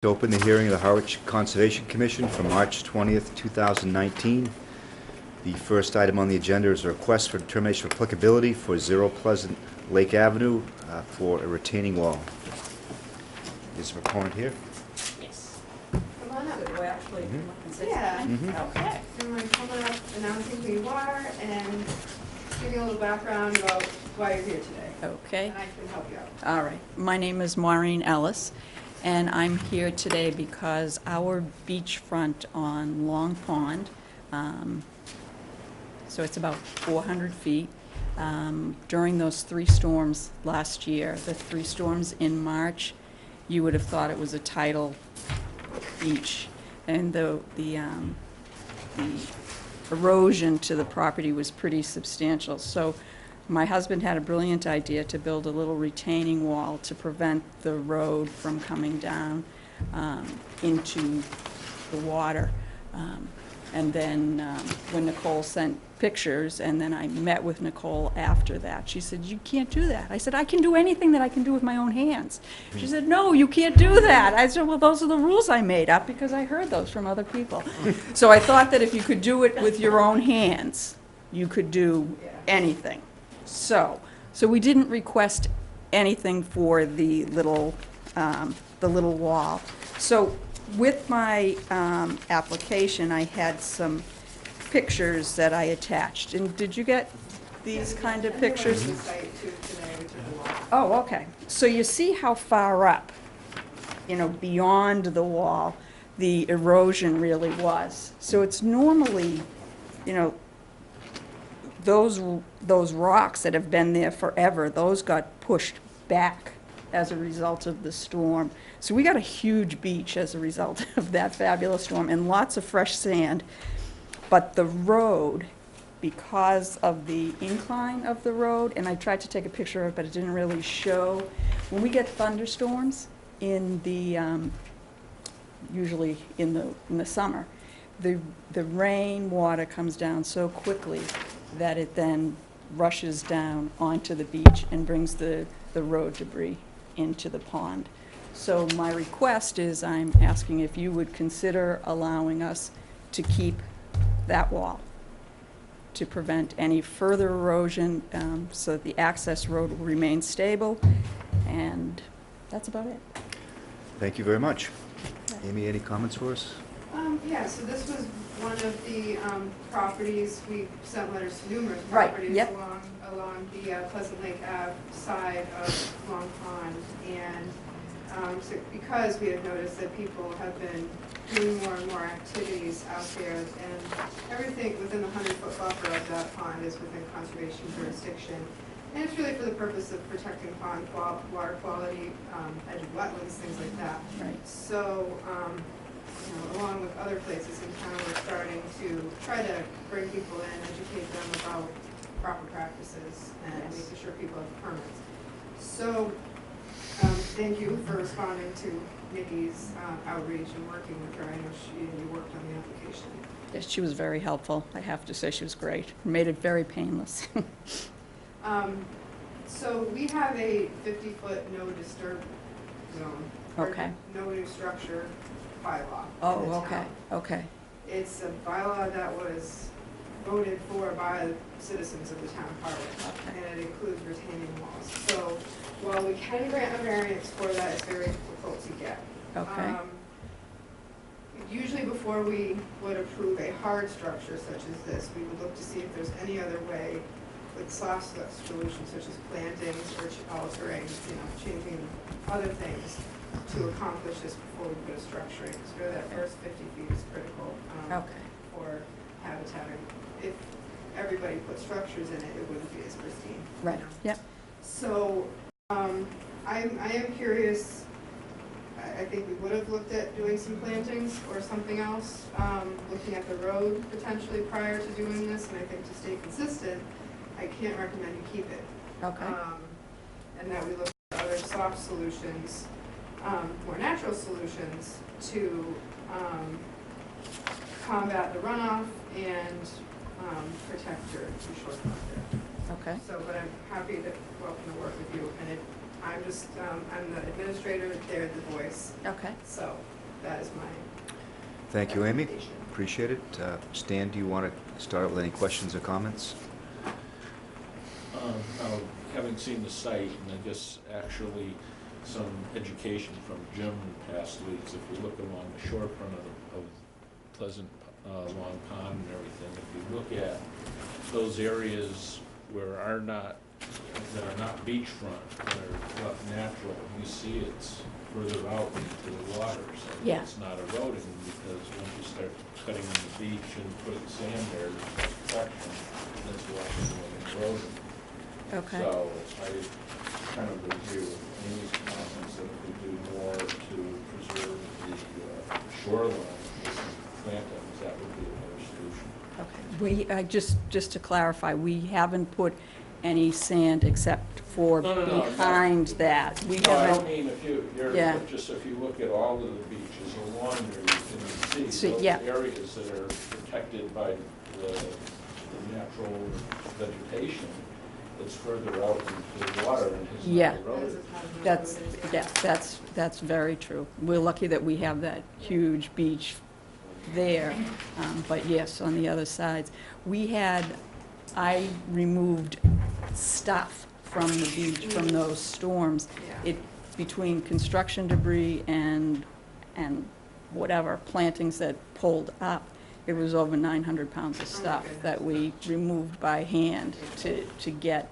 To open the hearing of the Harwich Conservation Commission for March 20th, 2019. The first item on the agenda is a request for determination of applicability for 0 Pleasant Lake Avenue for a retaining wall. Is the proponent here? Yes. Come on up. So we actually can say Yeah. something? Okay. Do you mind coming up, announcing who you are, and giving a little background about why you're here today? Okay. And I can help you out. All right. My name is Maureen Ellis, and I'm here today because our beachfront on Long Pond, so it's about 400 feet, during those 3 storms last year, the 3 storms in March, you would have thought it was a tidal beach. And the erosion to the property was pretty substantial. So my husband had a brilliant idea to build a little retaining wall to prevent the road from coming down into the water. And then when Nicole sent pictures, and then I met with Nicole after that, she said, "You can't do that." I said, "I can do anything that I can do with my own hands." She said, "No, you can't do that." I said, "Well, those are the rules I made up because I heard those from other people." So I thought that if you could do it with your own hands, you could do anything. So we didn't request anything for the little wall. So with my application, I had some pictures that I attached. And did you get these kind of pictures? The site too today, we took a walk. Oh, okay. So you see how far up, beyond the wall, the erosion really was. So it's normally, those rocks that have been there forever, those got pushed back as a result of the storm. So we got a huge beach as a result of that fabulous storm and lots of fresh sand. But the road, because of the incline of the road, and I tried to take a picture of it, but it didn't really show. When we get thunderstorms in the, usually in the summer, the rain water comes down so quickly that it then rushes down onto the beach and brings the road debris into the pond. So my request is I'm asking if you would consider allowing us to keep that wall to prevent any further erosion, so that the access road will remain stable, and that's about it. Thank you very much. Amy, any comments for us? Yeah, so this was one of the properties, we sent letters to numerous Right, properties yep. along the Pleasant Lake Ave side of Long Pond. And so because we have noticed that people have been doing more and more activities out there, and everything within the 100-foot buffer of that pond is within conservation jurisdiction. And it's really for the purpose of protecting pond water quality, edge of wetlands, things like that. Right. So, along with other places in town, we're starting to try to bring people in, educate them about proper practices, and making sure people have permits. So, thank you for responding to Nikki's outreach and working with her. I know you worked on the application. Yes, she was very helpful. I have to say she was great. Made it very painless. So we have a 50-foot no disturb zone. Okay. No new structure bylaw. Oh, in the okay, town. okay. It's a bylaw that was voted for by the citizens of the town of Harwich, Okay. and it includes retaining walls. So while we can grant a variance for that, it's very difficult to get. Okay. Usually before we would approve a hard structure such as this, we would look to see if there's any other way with soft solutions such as plantings or altering, changing other things to accomplish this before we put a structure in. Because really that first 50 feet is critical for habitat. If everybody put structures in it, it wouldn't be as pristine. Right, yep. So I am curious. I think we would have looked at doing some plantings or something else, looking at the road potentially prior to doing this. And I think to stay consistent, I can't recommend you keep it. Okay. And that we look at other soft solutions, more natural solutions to combat the runoff and protect your shorefront there. Okay. So, but I'm happy to welcome to work with you. And I'm just, I'm the administrator, they're the voice, Okay. so that is my Thank you, Amy. recommendation. Appreciate it. Stan, do you want to start with any questions or comments? Now, having seen the site, and I guess actually some education from Jim in past weeks, if you look along the shorefront of Pleasant Long Pond and everything, if you look at those areas that are not beachfront, that are left natural, you see it's further out into the water, so Yeah. it's not eroding, because once you start cutting in the beach and putting sand there, there's no protection, that's washing away and eroding. Okay. So I kind of agree with Amy's comments that if we do more to preserve the shoreline with some plantings, that would be a better solution. Okay. Just to clarify, we haven't put any sand except for No, behind that. We No, I don't haven't, mean if you're, Yeah. just if you look at all of the beaches along there, you can see See, those yeah. areas that are protected by the natural vegetation that's further out into the water and has Yeah. not eroded. that's very true. We're lucky that we have that huge beach there, but yes, on the other sides. I removed stuff from the beach, from those storms. Yeah. Between construction debris and whatever plantings that pulled up, it was over 900 pounds of stuff that we removed by hand to get,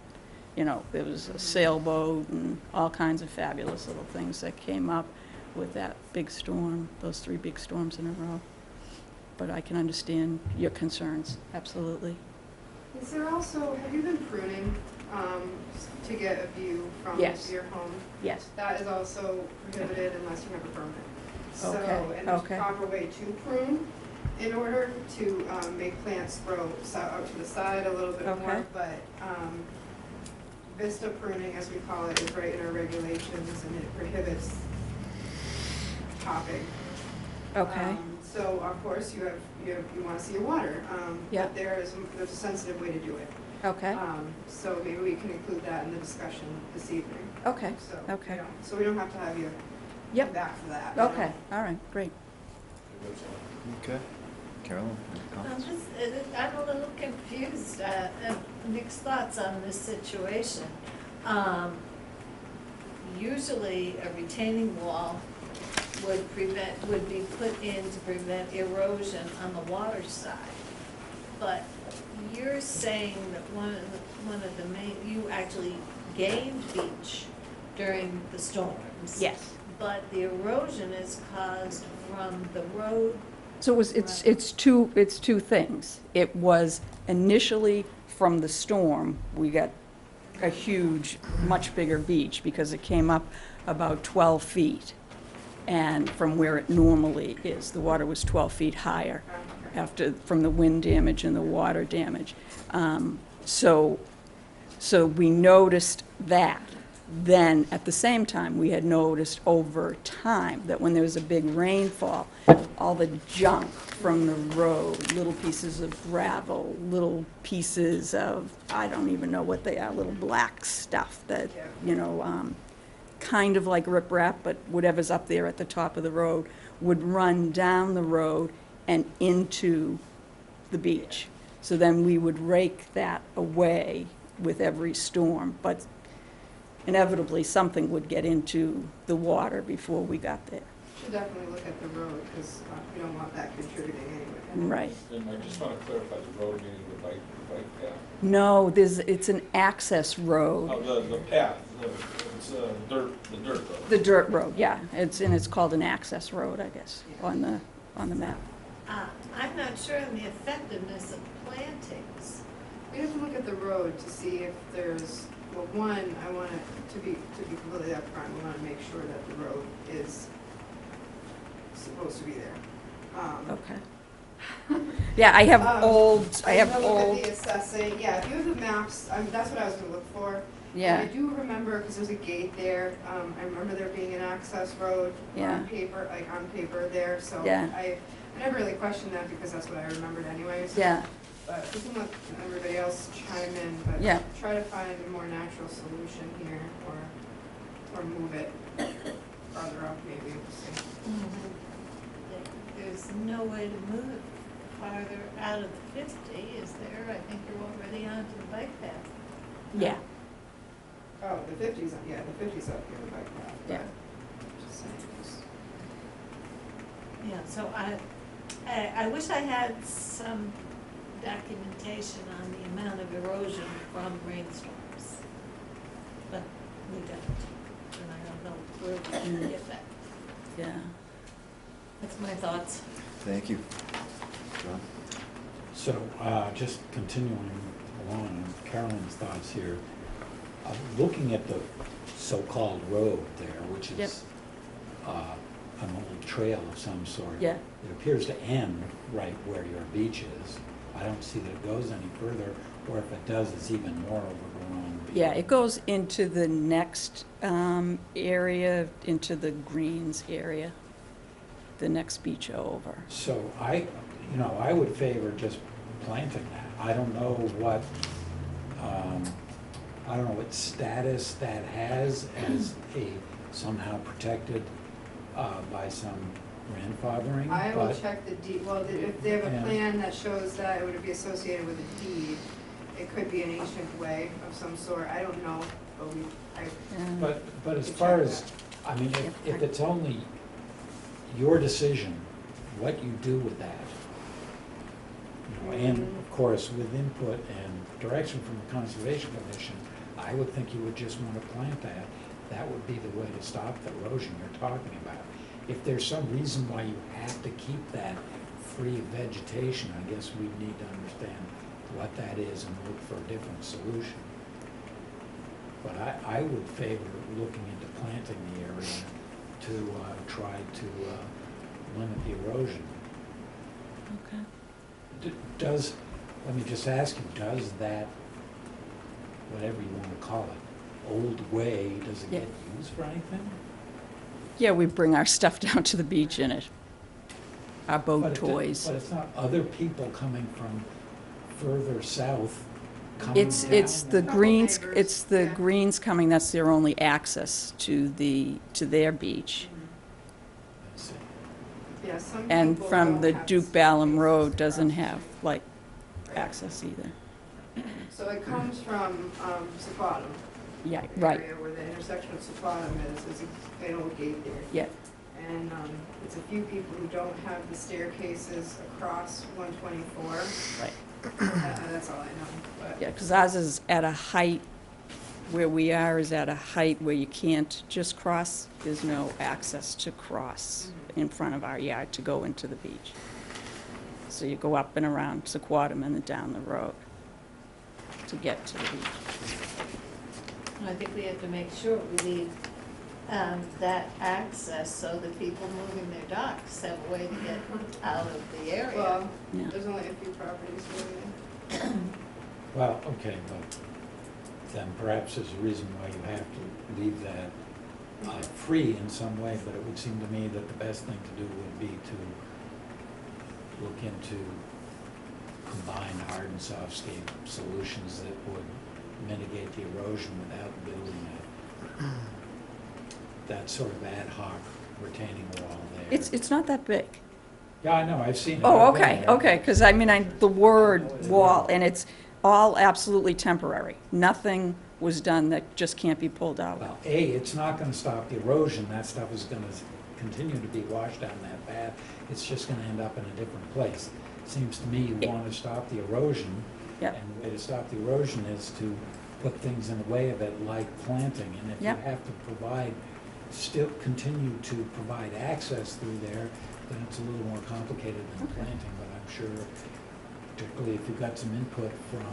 there was a sailboat and all kinds of fabulous little things that came up with that big storm, those 3 big storms in a row. But I can understand your concerns, absolutely. Is there also, have you been pruning to get a view from Yes. your home? Yes. That is also prohibited unless you have a permit. So, Okay, and there's okay. a proper way to prune in order to make plants grow out to the side a little bit Okay. more. But vista pruning, as we call it, is right in our regulations, and it prohibits topping. Okay. So of course you want to see your water, Yeah. but there's a sensitive way to do it. Okay. So maybe we can include that in the discussion this evening. Okay. So, Okay. so we don't have to have you Yep. come back for that. Okay. All right. Great. That's all. Okay. Carolyn, any comments? I'm a little confused, mixed thoughts on this situation. Usually, a retaining wall would be put in to prevent erosion on the water side. But you're saying that one of the main, you actually gained beach during the storms. Yes. But the erosion is caused from the road. So it's two things. It was initially from the storm, we got a huge, much bigger beach because it came up about 12 feet. And from where it normally is, the water was 12 feet higher from the wind damage and the water damage. So we noticed that. Then, at the same time, we had noticed over time that when there was a big rainfall, all the junk from the road, little pieces of gravel, little pieces of, I don't even know what they are, little black stuff that, kind of like riprap, but whatever's up there at the top of the road, would run down the road and into the beach. So then we would rake that away with every storm, but inevitably something would get into the water before we got there. Should definitely look at the road, because we don't want that contributing anyway. Right. And I just want to clarify the road, meaning the bike path. No, it's an access road. Oh, the path, it's the dirt road. The dirt road, yeah. It's called an access road, I guess, on the map. I'm not sure on the effectiveness of plantings. We have to look at the road to see if there's, well, one, I want it to be completely upfront, we want to make sure that the road is supposed to be there. Okay. Yeah, I have I'm old, gonna look at the assessing, yeah, if you have the maps, that's what I was gonna look for. yeah, And I do remember, because there's a gate there, I remember there being an access road Yeah. on paper there, so Yeah. I never really questioned that because that's what I remembered anyways. yeah, But we can let everybody else chime in, but Yeah. try to find a more natural solution here, or or move it farther up maybe, we'll see. There's no way to move it farther out of the 50, is there? I think you're already onto the bike path. Yeah, Oh, the 50's, yeah, the 50's up here, the bike path. but Yeah. just saying, just- Yeah, so I wish I had some documentation on the amount of erosion from rainstorms, but we don't, and I don't know where we can get that. yeah. That's my thoughts. Thank you. John? So, just continuing along with Carolyn's thoughts here, looking at the so-called road there, which Yep. is an old trail of some sort. Yeah. It appears to end right where your beach is. I don't see that it goes any further, or if it does, it's even more overgrown. Yeah, it goes into the next area, into the greens area, the next beach over. So I would favor just planting that. I don't know what status that has as a somehow protected by some grandfathering, I will but check the deed, well, if they have a Yeah. plan that shows that it would be associated with a deed, it could be an ancient way of some sort, I don't know, but Yeah. But as You far check as, that. I mean, Yep. if it's only your decision, what you do with that. And of course, with input and direction from the Conservation Commission, I would think you would just want to plant that. That would be the way to stop the erosion you're talking about. If there's some reason why you have to keep that free of vegetation, I guess we need to understand what that is and look for a different solution. But I would favor looking into planting the area to try to limit the erosion. Okay. Let me just ask you, does that, whatever you want to call it, old way, does it Yeah. get used for anything? Yeah, we bring our stuff down to the beach in it, our boat But toys. But it's not other people coming from further south coming It's down the that? greens, neighbors, it's the yeah. greens coming, that's their only access to their beach. I see. yeah, some And people from don't the have Duke Ballum staircases Road across doesn't the have, street. like, Right. access either. So it comes from Sequotum. Yeah, the right, area where the intersection of Sequotum is, there's an old gate there. yeah, And it's a few people who don't have the staircases across 124. right. That's all I know, but. Yeah, because ours is at a height, where we are is at a height where you can't just cross. There's no access to cross in front of our yard to go into the beach. So you go up and around Sequotum and then down the road to get to the beach. I think we have to make sure we leave that access so that people moving their docks have a way to get out of the area. Well, Yeah. there's only a few properties really. Well, okay, but then perhaps there's a reason why you have to leave that free in some way, but it would seem to me that the best thing to do would be to look into combined hard and softscape solutions that would mitigate the erosion without building that sort of ad hoc retaining wall there. It's not that big. Yeah, I know, I've seen it. Oh, I've been okay, there. okay, because I mean, the word wall, and it's all absolutely temporary. Nothing was done that just can't be pulled out. Well, it's not gonna stop the erosion, that stuff is gonna continue to be washed down that path, it's just gonna end up in a different place. Seems to me you Yeah. wanna stop the erosion, Yep. and the way to stop the erosion is to put things in the way of it, like planting, and if you Yep. have to still continue to provide access through there, then it's a little more complicated than Okay. planting, but I'm sure, particularly if you've got some input from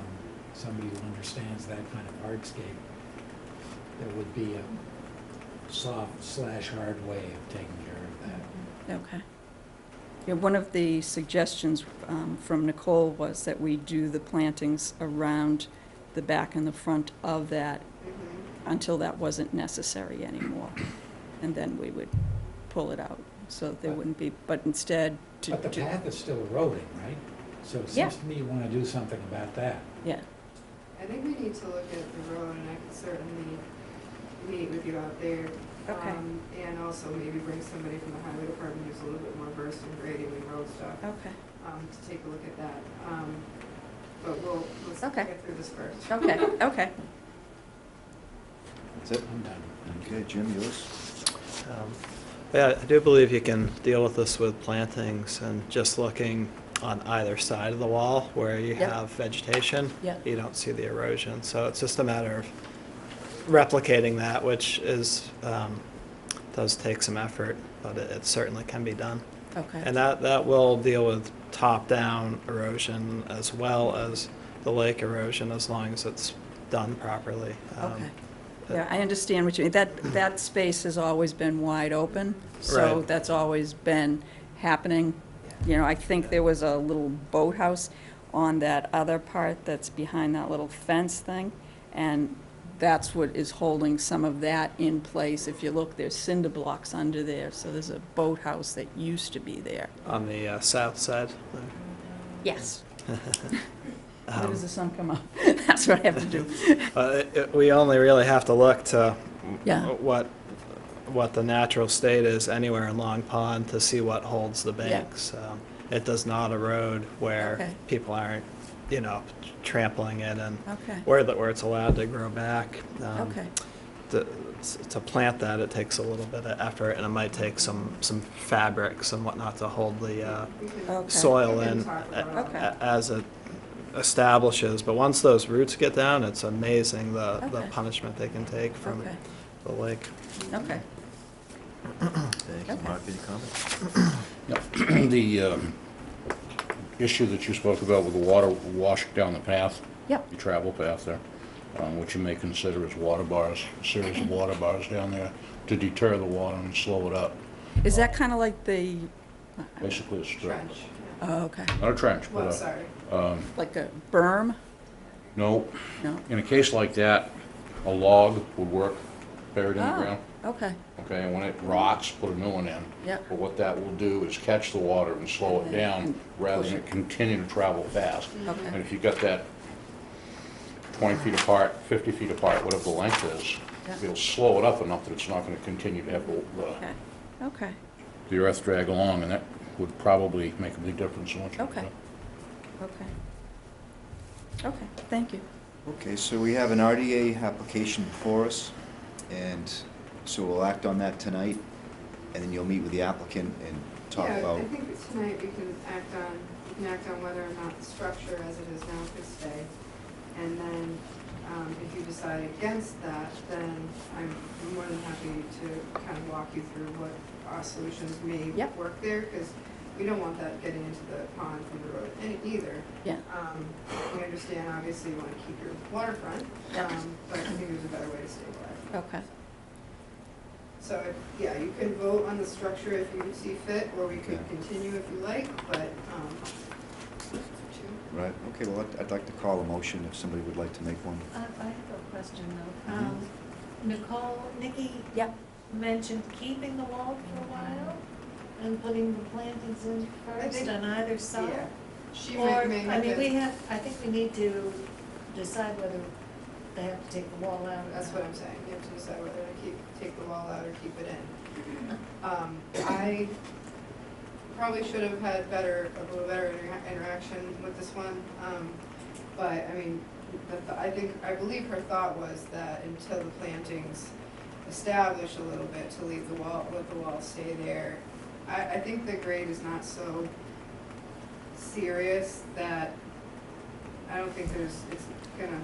somebody who understands that kind of hardscape, there would be a soft/hard way of taking care of that. Okay. Yeah, one of the suggestions from Nicole was that we do the plantings around the back and the front of that until that wasn't necessary anymore. And then we would pull it out, so there wouldn't be, but instead to. But the path is still eroding, right? So it Yeah. seems to me you want to do something about that. Yeah, I think we need to look at the road, and I could certainly, meet with you out there. Okay. And also maybe bring somebody from the highway department who's a little bit more versed in grading and road stuff, Okay, to take a look at that. But let's Okay. get through this first. okay, okay. That's it? I'm done. Okay, Jim, yours? Yeah, I do believe you can deal with this with plantings and just looking on either side of the wall where you Yep. have vegetation. Yep. You don't see the erosion. So it's just a matter of replicating that, which is, does take some effort, but it certainly can be done. Okay. And that will deal with top-down erosion as well as the lake erosion, as long as it's done properly. Okay. Yeah, I understand what you mean. That space has always been wide open, so Right. that's always been happening. You know, I think there was a little boathouse on that other part that's behind that little fence thing, and that's what is holding some of that in place. If you look, there's cinder blocks under there, so there's a boathouse that used to be there. On the south side. Yes. Where Um, does the sun come up? That's what I have to do. We only really have to look to Yeah. what the natural state is anywhere in Long Pond to see what holds the banks. It does not erode where Okay. people aren't, trampling it and Okay. where it's allowed to grow back. Okay. To plant that, it takes a little bit of effort, and it might take some fabrics and whatnot to hold the We can- Okay. soil we can in talk about Okay. that. as it establishes. But once those roots get down, it's amazing the Okay. punishment they can take from Okay. the lake. Okay. Thank you. Okay. Mark, any comments? Yeah, the issue that you spoke about with the water washing down the path, Yep. the travel path there, what you may consider as water bars, a series of water bars down there to deter the water and slow it up. Is that kind of like the, Basically a strip. Trench, yeah. oh, okay, Not a trench, Well, but sorry. like a berm? no, No? in a case like that, a log would work buried in the Oh, ground. okay, Okay, and when it rots, put a new one in. Yep. But what that will do is catch the water and slow it down rather push than it. continue to travel fast. And okay, if you got that 20 feet apart, 50 feet apart, whatever the length is, Yeah. it'll slow it up enough that it's not gonna continue to have okay, okay, the earth drag along, and that would probably make a big difference in what you Okay. do. okay. Okay, thank you. Okay, so we have an RDA application before us, and so we'll act on that tonight, and then you'll meet with the applicant and talk Yeah, about. I think that tonight we can act on whether or not the structure as it is now can stay. And then, if you decide against that, then I'm more than happy to kind of walk you through what our solutions may Yep. work there, because we don't want that getting into the pond from the road either. Yeah, We understand, obviously, you want to keep your waterfront, Yep. but I think there's a better way to stabilize. okay, So, yeah, you can vote on the structure if you see fit, or we could Okay. continue if you like, but, Right, okay, well, I'd like to call a motion if somebody would like to make one. I have a question though. Nikki yep, mentioned keeping the wall for a while and putting the plantings in I first think- on either yeah. side. She Or, may I mean, have I think we need to decide whether they have to take the wall out. That's what I'm saying, you have to decide whether to take the wall out or keep it in. I probably should have had a little better interaction with this one, but, I mean, I believe her thought was that until the plantings establish a little bit, to let the wall stay there. I think the grade is not so serious that I don't think it's gonna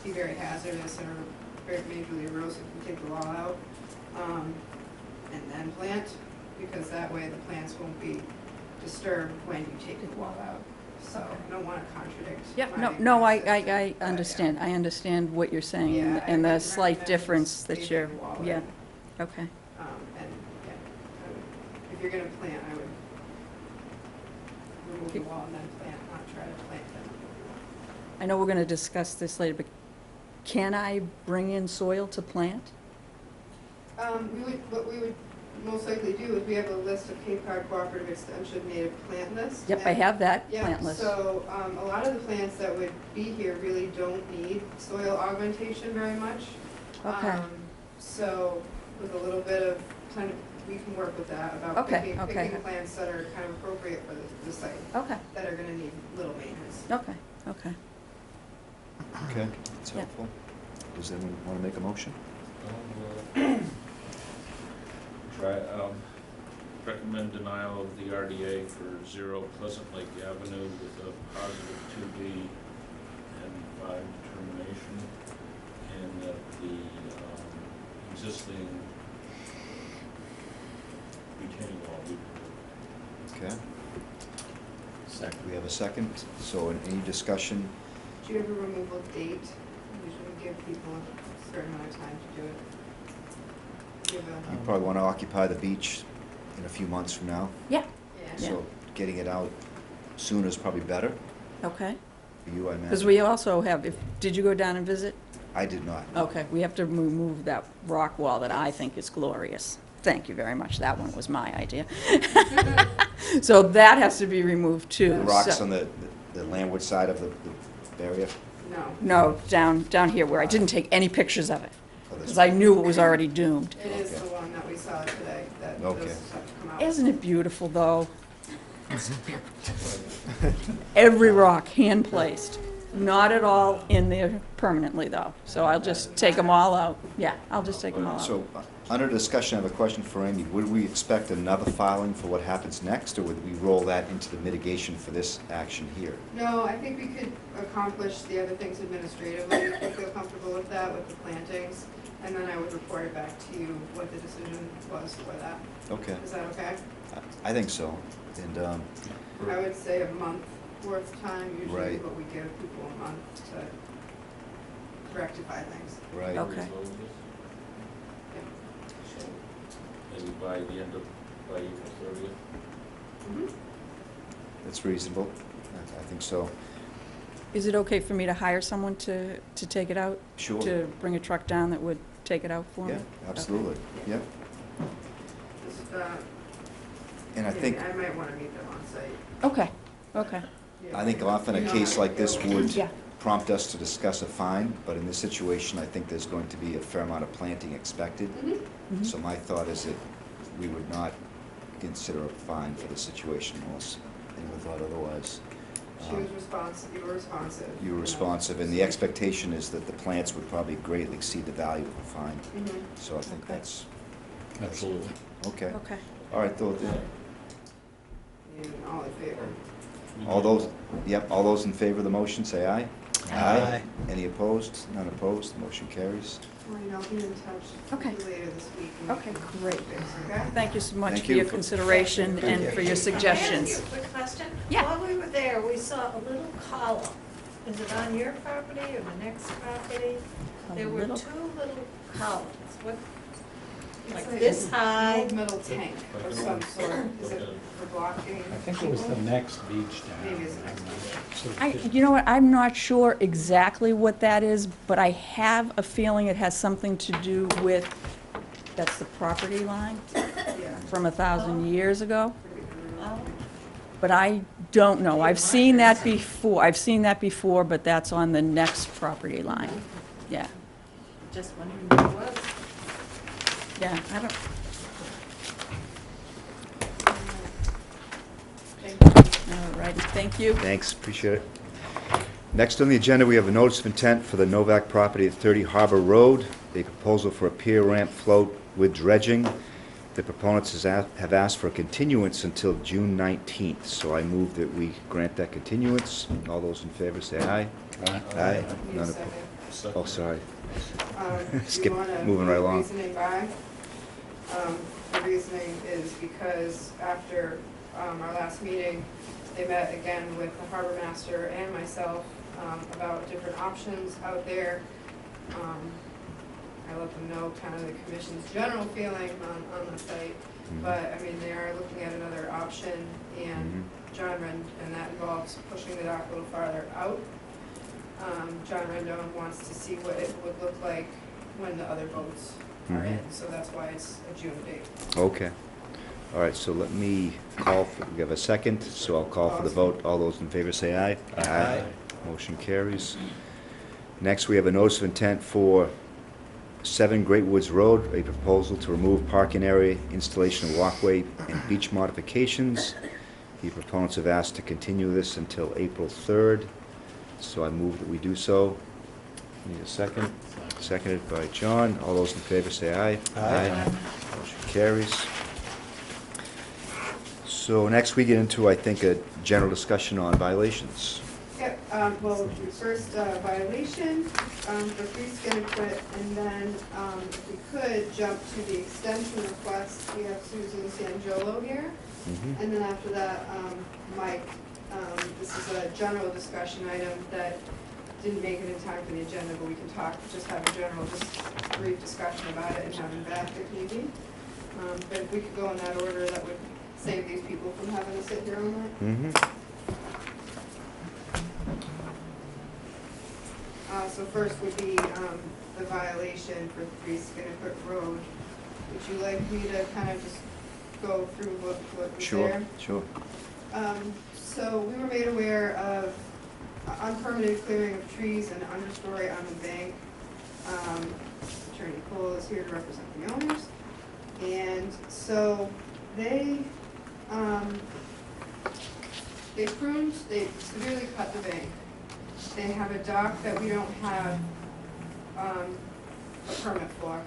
be very hazardous or very majorly erosive to take the wall out, and then plant, because that way the plants won't be disturbed when you take the wall out. So I don't wanna contradict. yep, my no, I process, but yeah. understand, I understand what you're saying, Yeah, I and the would slight recommend difference that leaving you're, the wall yeah, in. okay, And, yeah, if you're gonna plant, I would remove the wall and then plant, not try to plant them. I know we're gonna discuss this later, but can I bring in soil to plant? What we would most likely do is we have a list of Cape Cod Cooperative Extension native plant list. Yep, I have that Yeah, plant list. so, a lot of the plants that would be here really don't need soil augmentation very much. Okay. So with a little bit of kind of, we can work with that about Okay, picking okay. plants that are kind of appropriate for the site, Okay, that are gonna need little maintenance. okay, okay. Okay, that's Yeah. helpful. Does anyone want to make a motion? Try, recommend denial of the RDA for 0 Pleasant Lake Avenue with a positive 2B and 5 determination, and that the existing retaining wall be removed. Okay, Second. we have a second. So any discussion? Do you have a removal date? Usually we give people a certain amount of time to do it. Give You probably want to occupy the beach in a few months from now. Yeah, Yeah. So getting it out sooner is probably better okay. for you, I imagine. Because we also have, did you go down and visit? I did not. Okay, we have to remove that rock wall that I think is glorious. Thank you very much, that one was my idea. So that has to be removed too. The rocks so- on the landward side of the area? No. No, down here where I didn't take any pictures of it, Oh, this because I knew it was already doomed. It is Okay. the one that we saw today, that Okay. those have to come out. Isn't it beautiful, though? Every rock hand-placed, not at all in there permanently, though. So I'll just take them all out. Yeah, I'll just take them all out. So, under discussion, I have a question for Amy. Would we expect another filing for what happens next, or would we roll that into the mitigation for this action here? No, I think we could accomplish the other things administratively, if you feel comfortable with that, with the plantings. And then I would report it back to you what the decision was for that. Okay, Is that okay? I think so. And, I would say a month worth of time usually, Right. but we give people a month to rectify things. right. Okay. So maybe by the end of, by April 30th. Mhm. That's reasonable. I think so. Is it okay for me to hire someone to take it out? Sure. To bring a truck down that would take it out for me? Yeah, absolutely. Yep. Just, And I think, I might want to meet them on site. Okay, okay. Yeah. I think often a You know case how I like this feel. would Yeah. prompt us to discuss a fine, but in this situation, I think there's going to be a fair amount of planting expected. Mhm. Mhm. So my thought is that we would not consider a fine for the situation unless anyone thought otherwise. She was responsive, you were responsive. You were responsive, and the expectation is that the plants would probably greatly exceed the value of a fine. Mhm. So I think Okay. that's, Absolutely. okay. Okay. All right, though, And all in favor? all those, yep, all those in favor of the motion, say aye. Aye. Any opposed? None opposed, the motion carries. Maureen, I'll be in touch Okay. with you later this week. and Okay, we can great. fix, okay? Thank you so much Thank for your you. consideration Thank and you. for your Can I suggestions. ask you a quick question? Yeah. While we were there, we saw a little column. Is it on your property or the next property? A There were little- two little columns. What, It's like this an high? old metal tank of some sort. Is it for blocking? I think it was the next beach down. Maybe it's the next beach. You know what, I'm not sure exactly what that is, but I have a feeling it has something to do with, that's the property line Yeah. from 1,000 years ago. Oh, But I don't know. I've seen that before, but that's on the next property line. Yeah, just wondering what it was. yeah, I don't, Thank you. all righty, thank you. Thanks, appreciate it. Next on the agenda, we have a notice of intent for the Novak property at 30 Harbor Road, a proposal for a pier ramp float with dredging. The proponents have asked for a continuance until June 19th, so I move that we grant that continuance. All those in favor say aye. Aye. Aye. Need a None second. Oh, sorry. Do Skip, you wanna moving right give along. reasoning by? The reasoning is because after our last meeting, they met again with the harbor master and myself about different options out there. I let them know kind of the commission's general feeling on the site, Mhm. but, I mean, they are looking at another option, and John and that involves pushing the dock a little farther out. John Rendon wants to see what it would look like when the other boats are in, so that's why it's a June date. Okay. All right, so let me call, we have a second, so I'll call for the vote. All those in favor say aye. Aye. Motion carries. Next, we have a notice of intent for 7 Great Woods Road, a proposal to remove parking area, installation of walkway, and beach modifications. The proponents have asked to continue this until April 3rd, so I move that we do so. Need a second? Seconded by John. All those in favor say aye. Aye. Motion carries. So next we get into, I think, a general discussion on violations. Yep, well, first violation for free skin and quit, and then if we could jump to the extension request. We have Susan Sangiolo here, and then after that, Mike. This is a general discussion item that didn't make it in time for the agenda, but we can talk, just have a general, just brief discussion about it and have him back if need be. But if we could go in that order, that would save these people from having to sit here all night. So first would be the violation for 3 Skinnerfoot Road. Would you like me to kind of just go through what was there? Sure. So we were made aware of unpermitted clearing of trees and understory on the bank. Attorney Cole is here to represent the owners. And so they pruned, they severely cut the bank. They have a dock that we don't have a permit for.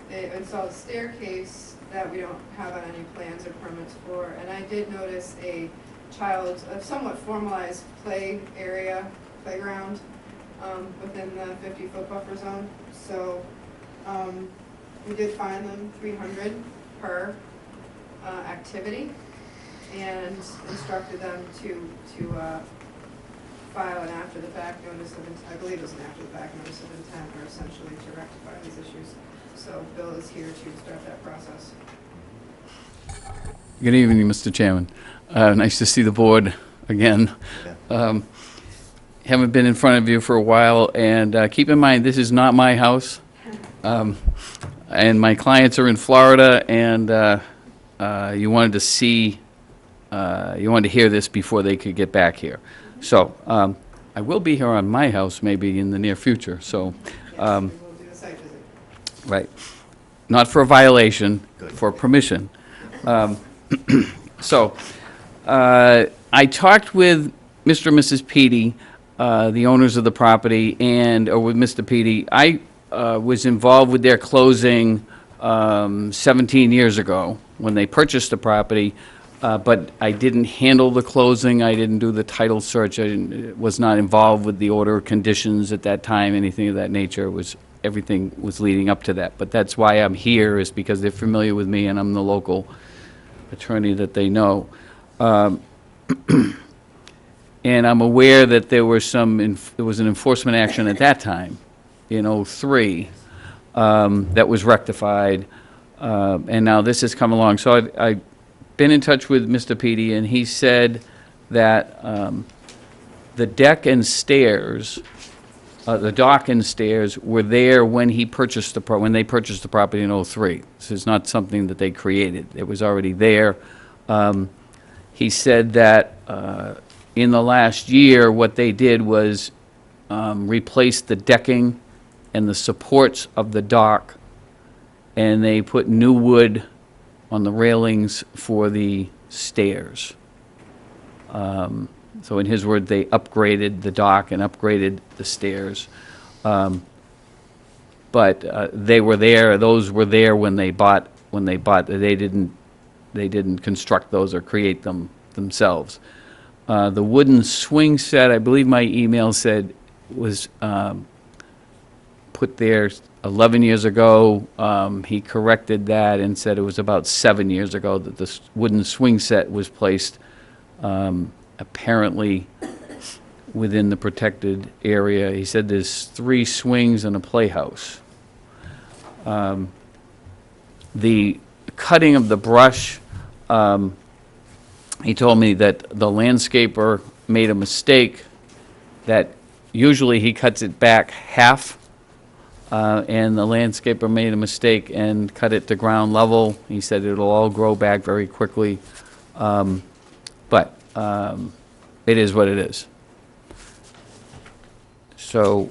They installed a staircase that we don't have on any plans or permits for. And I did notice a somewhat formalized playground within the 50-foot buffer zone. So we did fine them $300 per activity and instructed them to file an after-the-fact notice of intent. I believe it was an after-the-fact notice of intent, or essentially to rectify these issues. So Bill is here to start that process. Good evening, Mr. Chairman. Nice to see the board again. Haven't been in front of you for a while, and keep in mind, this is not my house. And my clients are in Florida, and you wanted to see, you wanted to hear this before they could get back here. So I will be here on my house maybe in the near future, so. Yes, we will do a site visit. Right. Not for a violation, Good. for permission. So, I talked with Mr. and Mrs. Petey, the owners of the property, or with Mr. Petey. I was involved with their closing 17 years ago when they purchased the property, but I didn't handle the closing. I didn't do the title search. Was not involved with the order of conditions at that time, anything of that nature. Everything was leading up to that. But that's why I'm here, is because they're familiar with me and I'm the local attorney that they know. And I'm aware that there was an enforcement action at that time in '03 that was rectified, and now this has come along. So I've been in touch with Mr. Petey, and he said that the deck and stairs, the dock and stairs were there when they purchased the property in '03. This is not something that they created. It was already there. He said that in the last year, what they did was replace the decking and the supports of the dock, and they put new wood on the railings for the stairs. So in his word, they upgraded the dock and upgraded the stairs. But they were there, those were there when they bought, they didn't construct those or create them themselves. The wooden swing set, I believe my email said, was put there 11 years ago. He corrected that and said it was about 7 years ago that the wooden swing set was placed, apparently within the protected area. He said there's 3 swings and a playhouse. The cutting of the brush, he told me that the landscaper made a mistake, that usually he cuts it back half, and the landscaper made a mistake and cut it to ground level. He said it'll all grow back very quickly, but it is what it is. So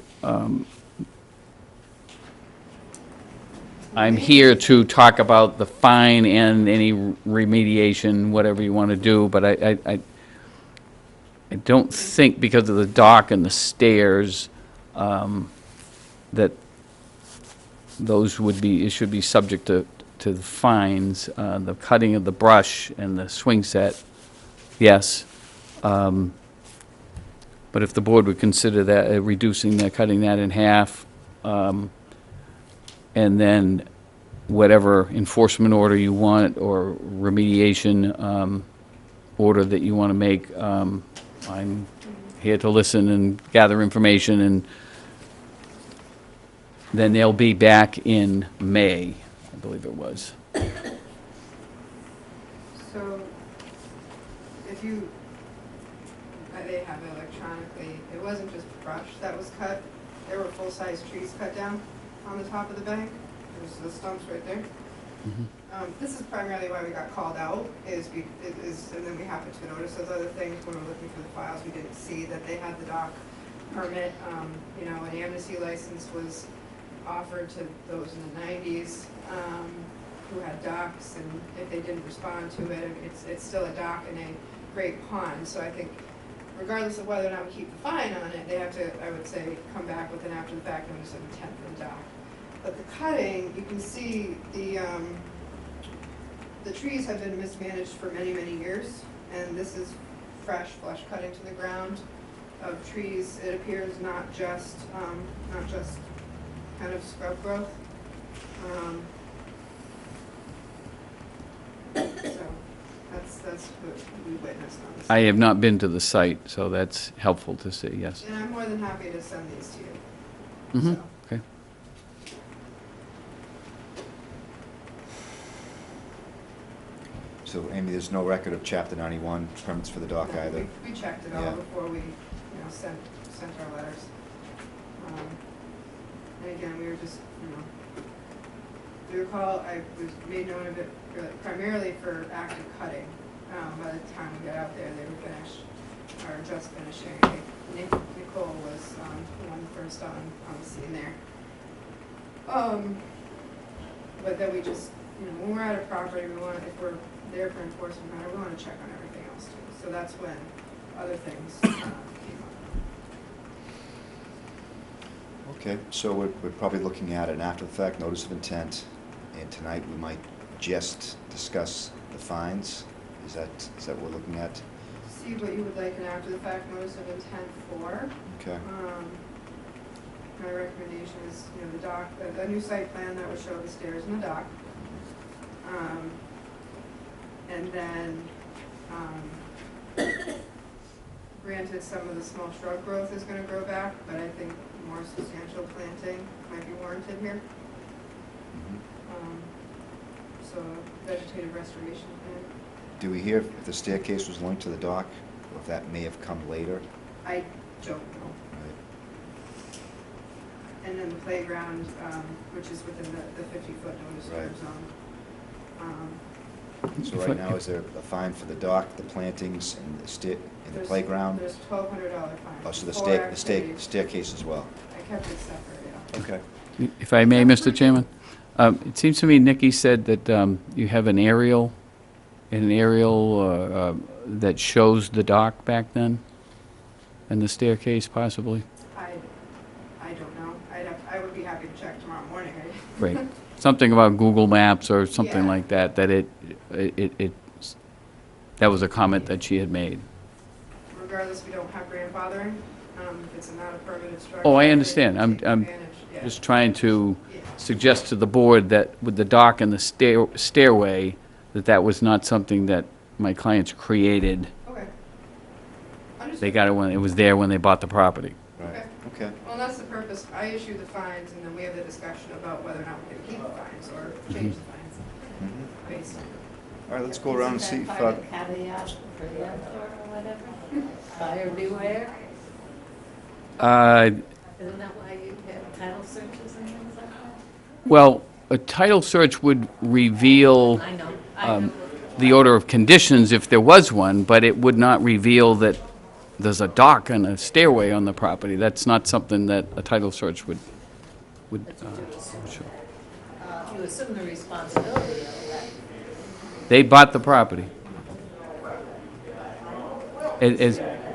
I'm here to talk about the fine and any remediation, whatever you want to do, but I don't think because of the dock and the stairs, that those would be, it should be subject to the fines. The cutting of the brush and the swing set, yes. But if the board would consider that, reducing that, cutting that in half, and then whatever enforcement order you want or remediation order that you want to make, I'm here to listen and gather information, and then they'll be back in May, I believe it was. So, if you, they have it electronically, it wasn't just brush that was cut, there were full-size trees cut down on the top of the bank. There's the stumps right there. This is primarily why we got called out, and then we happened to notice those other things when we were looking through the files. We didn't see that they had the dock permit. You know, an amnesty license was offered to those in the 90s who had docks, and if they didn't respond to it, it's still a dock in a great pond. So I think regardless of whether or not we keep the fine on it, they have to, I would say, come back with an after-the-fact notice of intent for the dock. But the cutting, you can see the trees have been mismanaged for many, many years, and this is fresh, flush cutting to the ground of trees. It appears not just kind of scrub growth. So that's what we witnessed on this. I have not been to the site, so that's helpful to see, yes. And I'm more than happy to send these to you. Mm-hmm, So. okay. So, Amy, there's no record of Chapter 91 permits for the dock No, either? We checked it all Yeah. before we, sent our letters. And again, we were just, you recall, I was made known of it primarily for active cutting. By the time we got out there, they were finished, or just finishing. I think Nicole was the one first on the scene there. But then we just, when we're at a property, we want, if we're there for enforcement matter, we want to check on everything else too. So that's when other things came up. Okay, so we're probably looking at an after-the-fact notice of intent, and tonight we might just discuss the fines. Is that what we're looking at? See what you would like an after-the-fact notice of intent for. Okay. My recommendation is, the dock, a new site plan that would show the stairs and the dock. And then, granted, some of the small shrub growth is gonna grow back, but I think more substantial planting might be warranted here. So vegetative restoration plan. Do we hear if the staircase was linked to the dock, or if that may have come later? I don't know. Right. And then the playground, which is within the 50-foot notice Right. zone. So right now, is there a fine for the dock, the plantings, and the playground? There's $1,200 fine. Oh, so the for activities. staircase as well? I kept it separate, yeah. Okay. If I may, Mr. Chairman, it seems to me Nikki said that you have an aerial that shows the dock back then, and the staircase possibly? I don't know. I would be happy to check tomorrow morning. Great. Something about Google Maps or something Yeah. like that, that that was a comment that she had made. Regardless, we don't have grandfathering. If it's not a permanent structure. Oh, I they understand. can take I'm advantage, yeah. just trying to Yeah. suggest to the board that with the dock and the stairway, that was not something that my clients created. Okay. They Understood. got it when it was there when they bought the property. Right, okay. Well, that's the purpose. I issue the fines, and then we have the discussion about whether or not we're going to keep the fines or change the fines Mhm. based on. All right, let's go around and see if, Isn't that part of caveat for the outdoor or whatever? Buyer beware? Isn't that why you have title searches and things like that? Well, a title search would reveal I know. the order of conditions if there was one, but it would not reveal that there's a dock and a stairway on the property. That's not something that a title search would show. you assume the responsibility of that. They bought the property.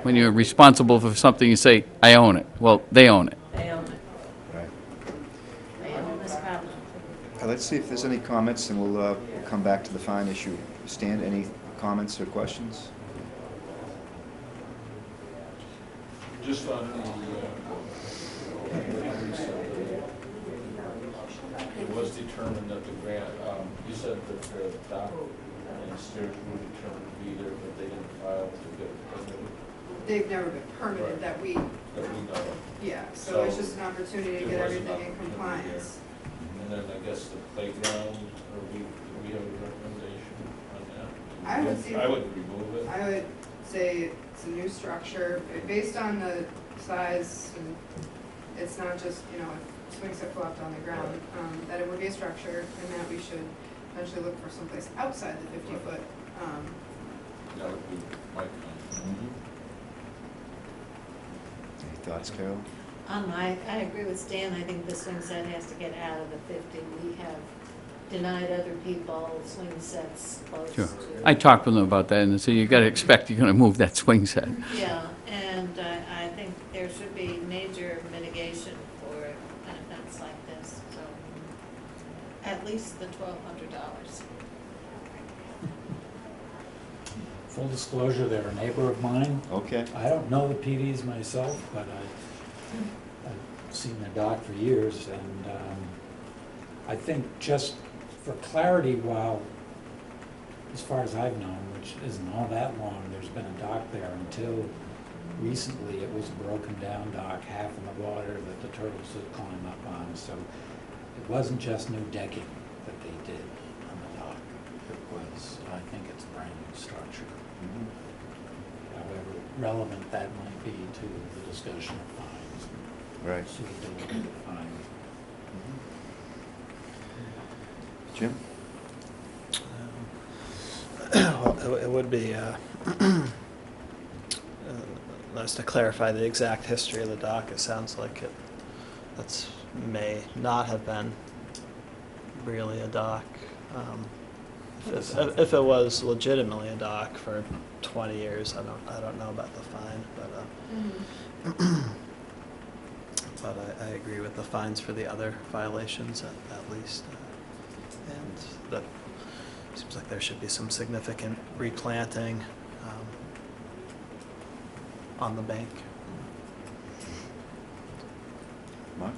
When you're responsible for something, you say, I own it. Well, they own it. They own it. Right. They own this property. Let's see if there's any comments, and we'll come back to the fine issue. Stan, any comments or questions? Just on the, it was determined that the grant, you said that the dock and stairs were determined to be there, but they didn't file to get it permitted, They've never been permitted Right. that we, that we know of. yeah, so it's So just an opportunity to there get was an everything in opportunity compliance. And then I guess the playground, or do we have a recommendation on that? I would see- I would remove it. I would say it's a new structure, based on the size, and it's not just, you know, a swing set flopped on the ground, that it would be a structure, and that we should eventually look for someplace outside the 50-foot. That would be my comment. Any thoughts, Carol? I agree with Stan. I think the swing set has to get out of the 50. We have denied other people swing sets close Sure. to. I talked with them about that, and so you got to expect you're going to move that swing set. Yeah, and I think there should be major mitigation for an offense like this, so at least the $1,200. Full disclosure, they're a neighbor of mine. Okay. I don't know the PDs myself, but I've seen their dock for years, and I think just for clarity, while, as far as I've known, which isn't all that long, there's been a dock there until recently. It was a broken down dock, half in the water that the turtles would climb up on, so it wasn't just new decking that they did on the dock. It was, I think it's a brand new structure. However relevant that might be to the discussion of fines, Right. suitability of fines. Jim? Well, it would be nice to clarify the exact history of the dock. It sounds like that's may not have been really a dock. If it was legitimately a dock for 20 years, I don't know about the fine, but I agree with the fines for the other violations at least, and that seems like there should be some significant replanting on the bank. Mark?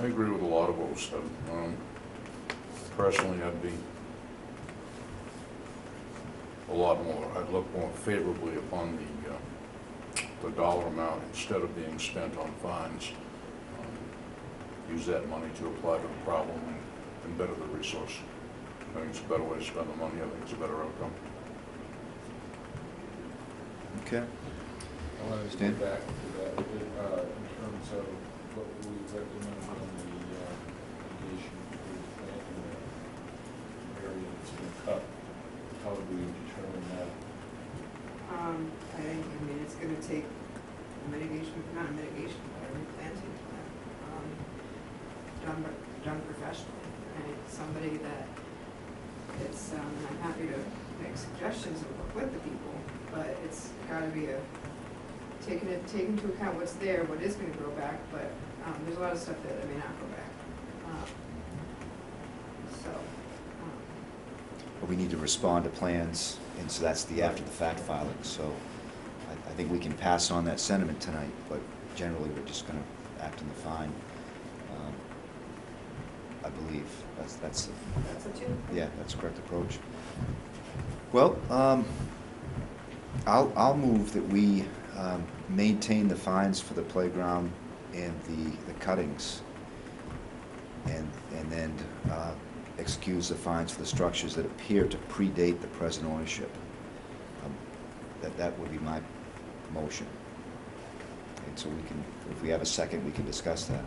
I agree with a lot of what was said. Personally, I'd be I'd look more favorably upon the dollar amount instead of being spent on fines. Use that money to apply to the problem and better the resource. I think it's a better way to spend the money. I think it's a better outcome. Okay. I wanted to Stan? go back to that, in terms of what we recommend on the mitigation for the planting area that's been cut. How do we determine that? I mean, it's gonna take a mitigation, not a mitigation, but a replanting plan, done professionally. And it's somebody that it's, I'm happy to make suggestions and work with the people, but it's gotta be take into account what's there, what is gonna grow back, but, there's a lot of stuff that may not grow back. But we need to respond to plans, and so that's the after-the-fact filing. So I think we can pass on that sentiment tonight, but generally, we're just going to act on the fine. I believe that's That's what you. yeah, that's the correct approach. Well, I'll move that we maintain the fines for the playground and the cuttings, and then excuse the fines for the structures that appear to predate the present ownership. That would be my motion. And so we can, if we have a second, we can discuss that.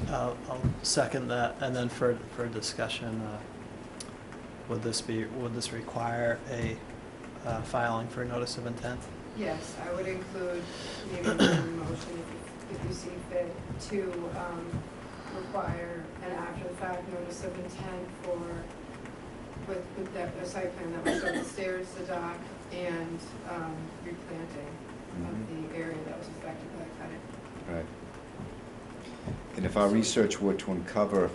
I'll second that, and then for discussion, would this require a filing for notice of intent? Yes, I would include maybe in the motion, if you see fit, to require an after-the-fact notice of intent for, with the site plan that would show the stairs, the dock, and replanting of the area that was affected by cutting. Right. And if our research were to uncover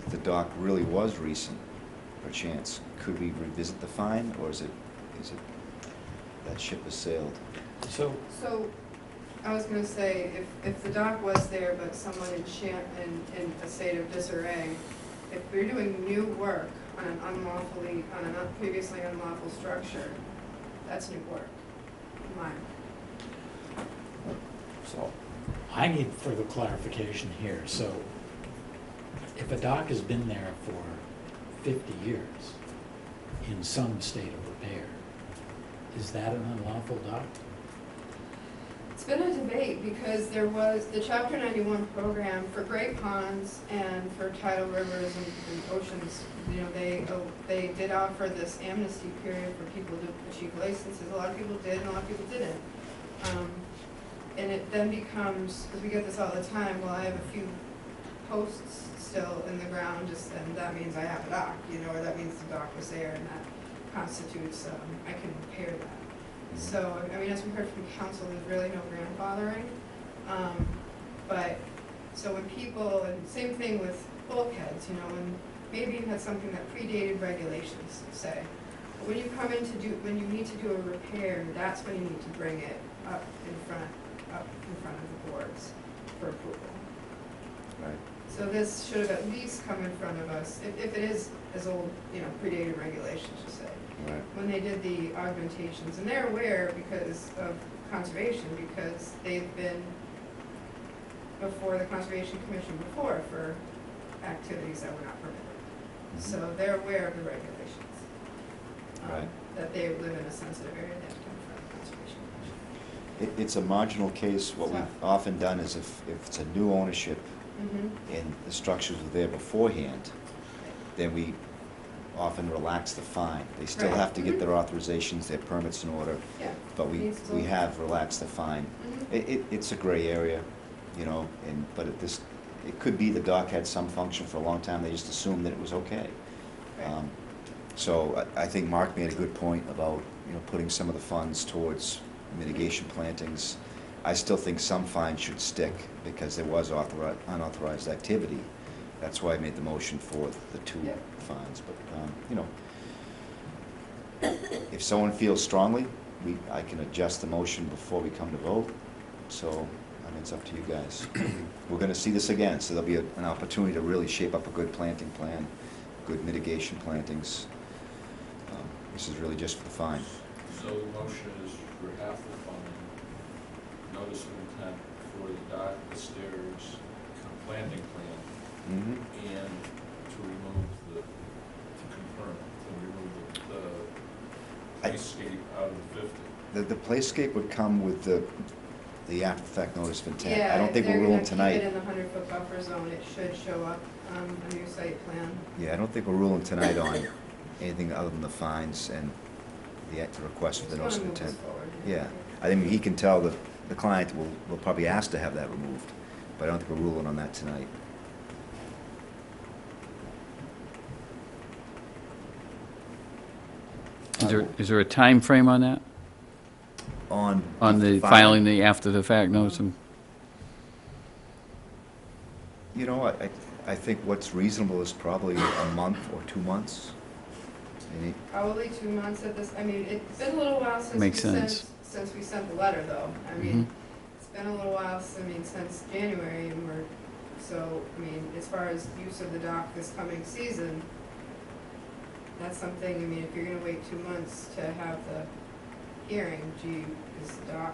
the dock really was recent, perchance, could we revisit the fine, or is it that ship has sailed? So, So, I was gonna say, if the dock was there, but someone in a state of disarray, if we're doing new work on a previously unlawful structure, that's new work, mine. so I need further clarification here. So if a dock has been there for 50 years in some state of repair, is that an unlawful dock? It's been a debate because there was the Chapter 91 program for great ponds and for tidal rivers and oceans. You know, they did offer this amnesty period for people to achieve licenses. A lot of people did, and a lot of people didn't. And it then becomes, because we get this all the time, well, I have a few posts still in the ground, and that means I have a dock, you know, or that means the dock was there, and that constitutes, I can repair that. So, I mean, as we heard from council, there's really no grandfathering. So when people, and same thing with bulkheads, you know, and maybe you had something that predated regulations, say. But when you come in when you need to do a repair, that's when you need to bring it up in front of the boards for approval. Right. So this should have at least come in front of us, if it is as old, you know, predated regulations, you say. Right. When they did the augmentations, and they're aware because of conservation, because they've been before the Conservation Commission before for activities that were not permitted. So they're aware of the regulations. Right. That they live in a sensitive area, they have to come in front of the Conservation Commission. It's a marginal case. What we've often done is if it's a new ownership and the structures were there beforehand, then we often relax the fine. They still Right. have to get their authorizations, their permits in order, Yeah. but we have relaxed the fine. It's a gray area, you know, but it could be the dock had some function for a long time, they just assumed that it was okay. Right. So I think Mark made a good point about, you know, putting some of the funds towards mitigation plantings. I still think some fines should stick because there was unauthorized activity. That's why I made the motion for the two Yeah. fines, but, you know, if someone feels strongly, I can adjust the motion before we come to vote, so, I mean, it's up to you guys. We're gonna see this again, so there'll be an opportunity to really shape up a good planting plan, good mitigation plantings. This is really just for the fine. So the motion is for half the fine, notice of intent for the dock, the stairs, planting plan, Mm-hmm. and to remove the playscape out of the 50. The playscape would come with the after-the-fact notice of intent. Yeah, I don't think we're ruling tonight. If they're gonna keep it in the 100-foot buffer zone, it should show up on a new site plan. Yeah, I don't think we're ruling tonight on anything other than the fines and the request for the notice of Just wanna intent. move us forward. Yeah, I think he can tell the client will probably ask to have that removed, but I don't think we're ruling on that tonight. Is there a time frame on that? On The filing the after-the-fact notice? You know, I think what's reasonable is probably a month or 2 months. Maybe. Probably 2 months at this, I mean, it's been a little while Makes sense. since we sent the letter, though. I mean, it's been a little while, since January, and I mean, as far as use of the dock this coming season, that's something, I mean, if you're gonna wait 2 months to have the hearing, is the dock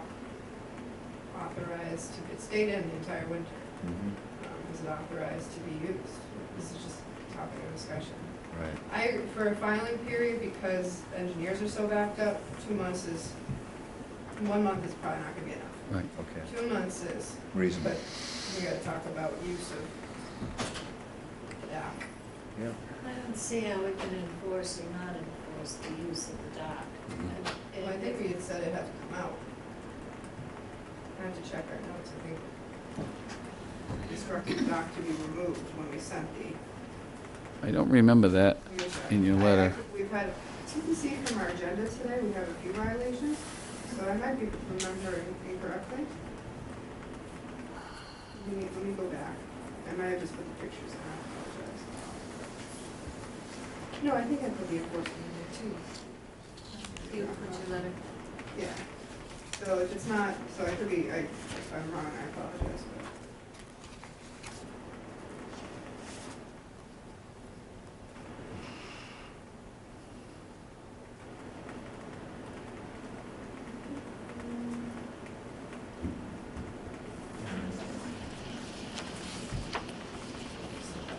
authorized it stayed in the entire winter? Mhm. Is it authorized to be used? This is just a topic of discussion. Right. For a filing period, because engineers are so backed up, 2 months 1 month is probably not gonna be enough. Right. Okay. 2 months is, Reasonable. but we gotta talk about use of the dock. Yeah. I don't see how we can enforce or not enforce the use of the dock. Well, I think we had said it had to come out. I have to check our notes, I think. instructed the dock to be removed when we sent the. I don't remember that in your letter. We've had, as you can see from our agenda today, we have a few violations, so I might be remembering incorrectly. Let me go back. I might have just put the pictures in, I apologize. No, I think I put the enforcement in there too. You put your letter. Yeah. So if it's not, so I could be, if I'm wrong, I apologize. But.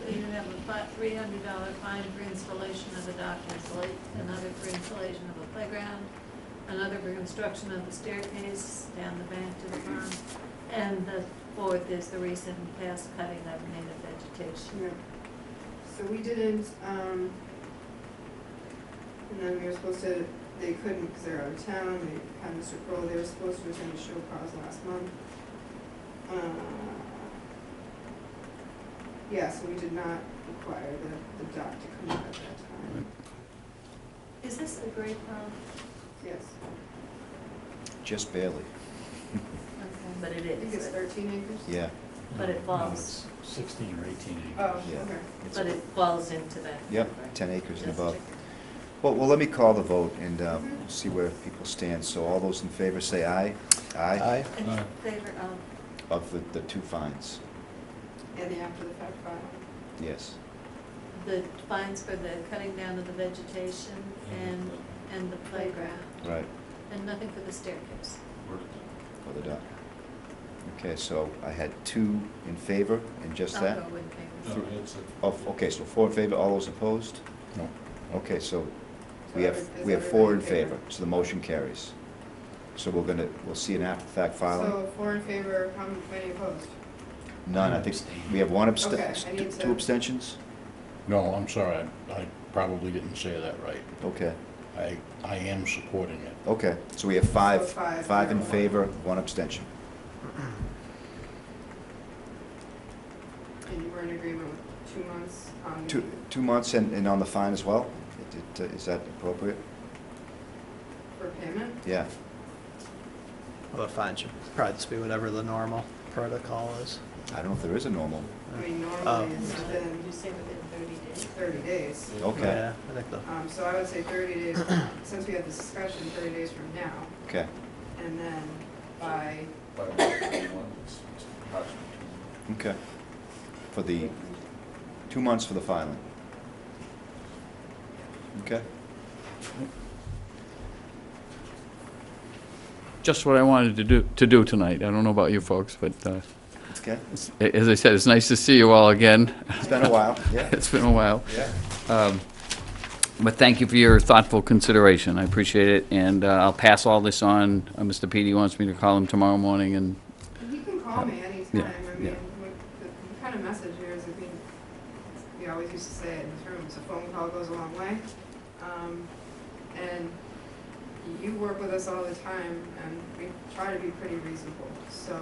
You have a $300 fine for installation of a dock installation, another for installation of a playground, another for construction of the staircase down the bank to the pond, and the fourth is the recent past cutting of native vegetation. Yeah. So we didn't, and then we were supposed to, they couldn't because they're out of town, they had Mr. Crow, they were supposed to attend a show cause last month. Yeah, so we did not require the dock to come out at that time. Is this a great pond? Yes, Just barely. Okay, but it I think it's is, 13 acres? Yeah. but it No, falls, it's 16 or 18 acres. Oh, Yeah. okay. It's- but it falls into that. Yep, right? 10 acres and Just above. checking. Well, let me call the vote and we'll see where people stand. So all those in favor say aye. Aye. In Aye. favor of Of the two fines. And the after the fact filing? Yes. the fines for the cutting down of the vegetation and the playground, Right, and nothing for the staircase. for the dock. Okay, so I had 2 in favor and just that? I'll go in favor. No, it's a, Oh, okay, so 4 in favor, all those opposed? No. Okay, so So we have everybody 4 in in favor? favor, so the motion carries. So we'll see an after-fact filing? So 4 in favor, how many opposed? None, I think we have 1 Okay, I need to- 2 abstentions? No, I'm sorry, I probably didn't say that right. Okay, I am supporting it. okay, so we have 5 So five, 5 in 0, 1. favor, 1 abstention. And you were in agreement with 2 months on? 2 months and on the fine as well? Is that appropriate? For payment? Yeah, Well, the fine should probably just be whatever the normal protocol is. I don't know if there is a normal. I mean, Oh. normally it's Did within you say within 30 days? 30 days. Okay, Yeah, I think the, So I would say 30 days, since we had this discussion, 30 days from now, okay. and then by, by March 21, it's approximately. Okay. For the 2 months for the filing. Okay. Just what I wanted to do tonight. I don't know about you folks, but Okay. as I said, it's nice to see you all again. It's been a while, yeah. It's been a while. Yeah. But thank you for your thoughtful consideration. I appreciate it, and I'll pass all this on. Mr. Petey wants me to call him tomorrow morning, and you can call me anytime. Yeah, I mean, yeah. the kind of message here is, I mean, we always used to say it in this room, a phone call goes a long way. And you work with us all the time, and we try to be pretty reasonable, so.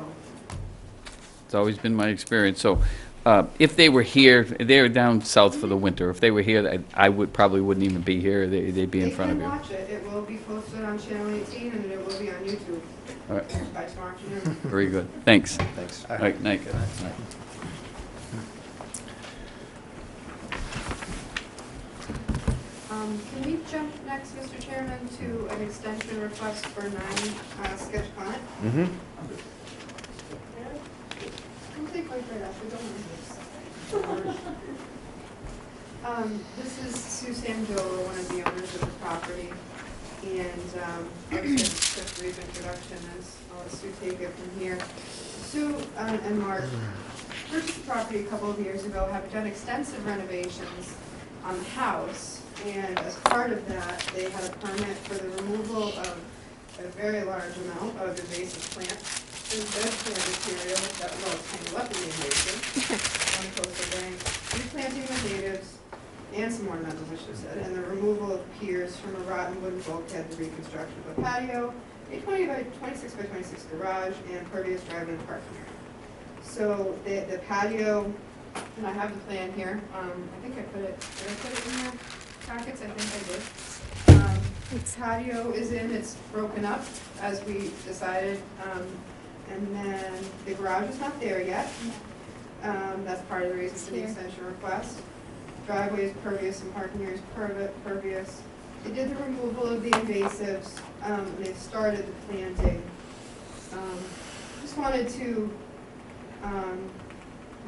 it's always been my experience. So if they were here, they're down south for the winter. If they were here, I probably wouldn't even be here. They'd be in front of You you. can watch it. It will be posted on Channel 18, and it will be on YouTube All right, by tomorrow afternoon. very good. Thanks. Thanks. All right, night. Can we jump next, Mr. Chairman, to an extension request for 9 Sketch Pond? Mm-hmm. Don't take my credit, don't worry. This is Sue Sandola, one of the owners of the property, and I'll just give a brief introduction as I'll let Sue take it from here. Sue and Mark purchased the property a couple of years ago, have done extensive renovations on the house, and as part of that, they had a permit for the removal of a very large amount of invasive plant and dead plant material that was kind of weaponry invasive on coastal bank, replanting the natives, and some ornamentals, I should have said, and the removal of piers from a rotten wooden bulkhead, the reconstruction of a patio, a 20 by 26 by 26 garage, and pervious drive-in parking area. So the patio, and I have the plan here, I think I put it, did I put it in your packets? I think I did. Patio is in, it's broken up as we decided, and then the garage is not there yet. That's part of the reason for the extension request. Driveway is pervious and parking area is pervious. They did the removal of the invasives, and they've started the planting. Just wanted to,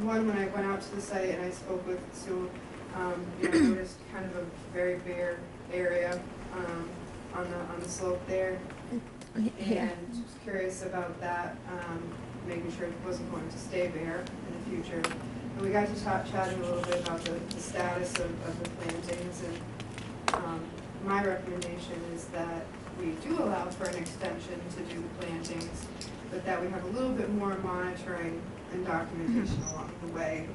when I went out to the site and I spoke with Sue, I noticed kind of a very bare area on the slope there, and was curious about that, making sure it wasn't going to stay bare in the future. And we got to chatting a little bit about the status of the plantings, and my recommendation is that we do allow for an extension to do the plantings, but that we have a little bit more monitoring and documentation along the way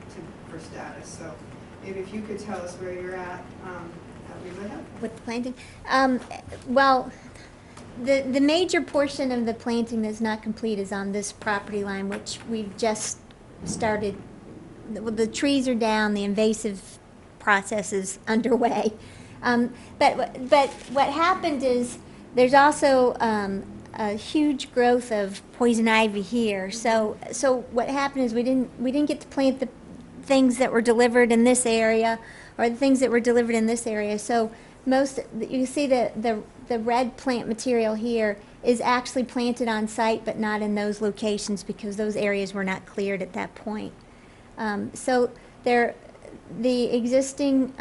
for status. So maybe if you could tell us where you're at, that we would help. With the planting? Well, the major portion of the planting that's not complete is on this property line, which we've just started. The trees are down, the invasive process is underway. But what happened is there's also a huge growth of poison ivy here. So what happened is we didn't get to plant the things that were delivered in this area, or the things that were delivered in this area. So you see the red plant material here is actually planted on site, but not in those locations because those areas were not cleared at that point. So the existing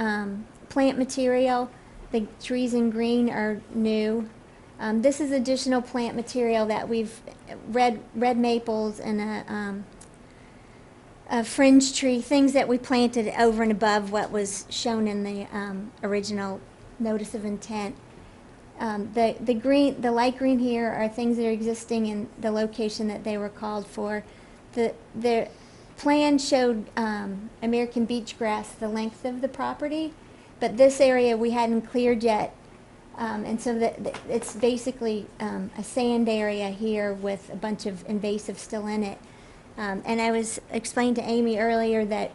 plant material, the trees in green are new. This is additional plant material that we've, red maples and a fringe tree, things that we planted over and above what was shown in the original notice of intent. The light green here are things that are existing in the location that they were called for. The plan showed American beachgrass the length of the property, but this area we hadn't cleared yet. And so it's basically a sand area here with a bunch of invasive still in it. And I was explaining to Amy earlier that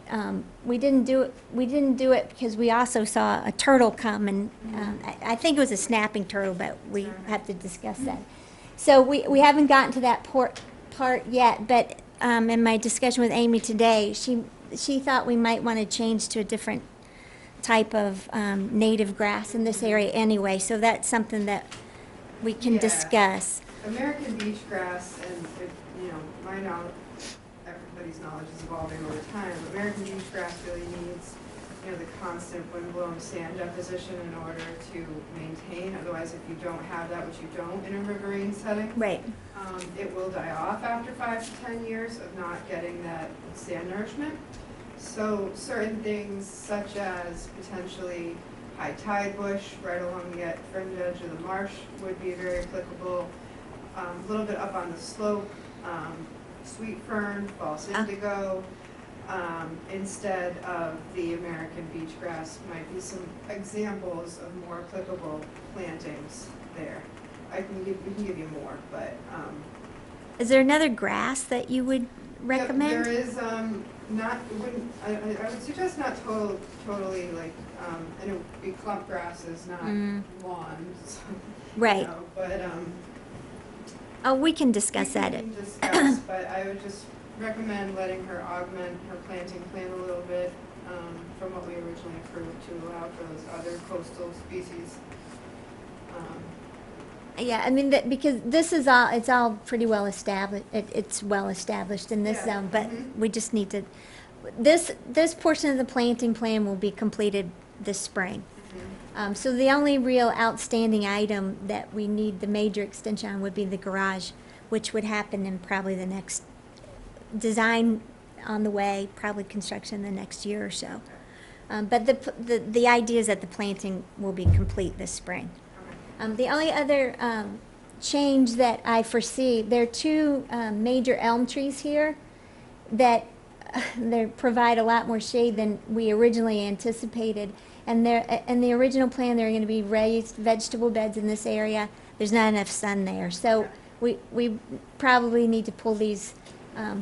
we didn't do it because we also saw a turtle come, and I think it was a snapping turtle, but we have to discuss that. So we haven't gotten to that part yet, but in my discussion with Amy today, she thought we might want to change to a different type of native grass in this area anyway, so that's something that we can discuss. American beachgrass, and my knowledge, everybody's knowledge is evolving over time. American beachgrass really needs, the constant wind-blown sand deposition in order to maintain. Otherwise, if you don't have that, which you don't in a riverine setting, Right. It will die off after 5 to 10 years of not getting that sand nourishment. So certain things such as potentially high tide bush right along the fringe edge of the marsh would be very applicable. A little bit up on the slope, sweet fern, false indigo, instead of the American beachgrass might be some examples of more applicable plantings there. We can give you more, but Is there another grass that you would recommend? there is I would suggest not totally like, and it would be clump grasses, not lawns. Right. But Oh, we can discuss that. We can discuss, but I would just recommend letting her augment her planting plan a little bit from what we originally approved to allow for those other coastal species. Yeah, I mean, because this is it's all pretty well established. It's well established in this zone, but we just need to, this portion of the planting plan will be completed this spring. So the only real outstanding item that we need the major extension on would be the garage, which would happen in probably the next, design on the way, probably construction the next year or so. But the idea is that the planting will be complete this spring. The only other change that I foresee, there are two major elm trees here that they provide a lot more shade than we originally anticipated. And in the original plan, there are going to be raised vegetable beds in this area. There's not enough sun there. So we probably need to pull these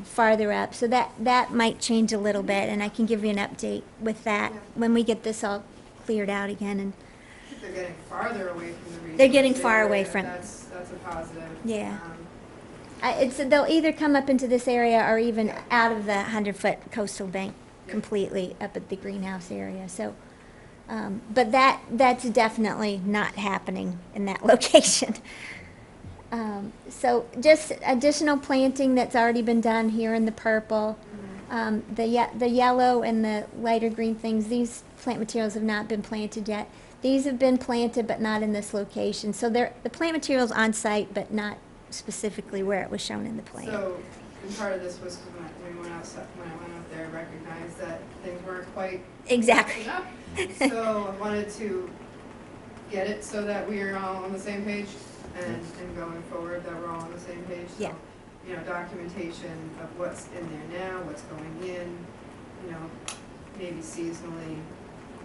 farther up. So that might change a little bit, and I can give you an update with that Yeah. when we get this all cleared out again. And I think they're getting farther away from the resource They're getting far area. away from- That's a positive. Yeah. They'll either come up into this area or even out of the 100-foot coastal bank Yeah. completely up at the greenhouse area. So, but that's definitely not happening in that location. So just additional planting that's already been done here in the purple. The yellow and the lighter green things, these plant materials have not been planted yet. These have been planted, but not in this location. So the plant material's on site, but not specifically where it was shown in the plan. So, and part of this was when we went outside, when I went out there, I recognized that things weren't quite Exactly. enough. So I wanted to get it so that we are all on the same page and going forward, that we're all on the same page. So, Yeah. you know, documentation of what's in there now, what's going in, you know, maybe seasonally,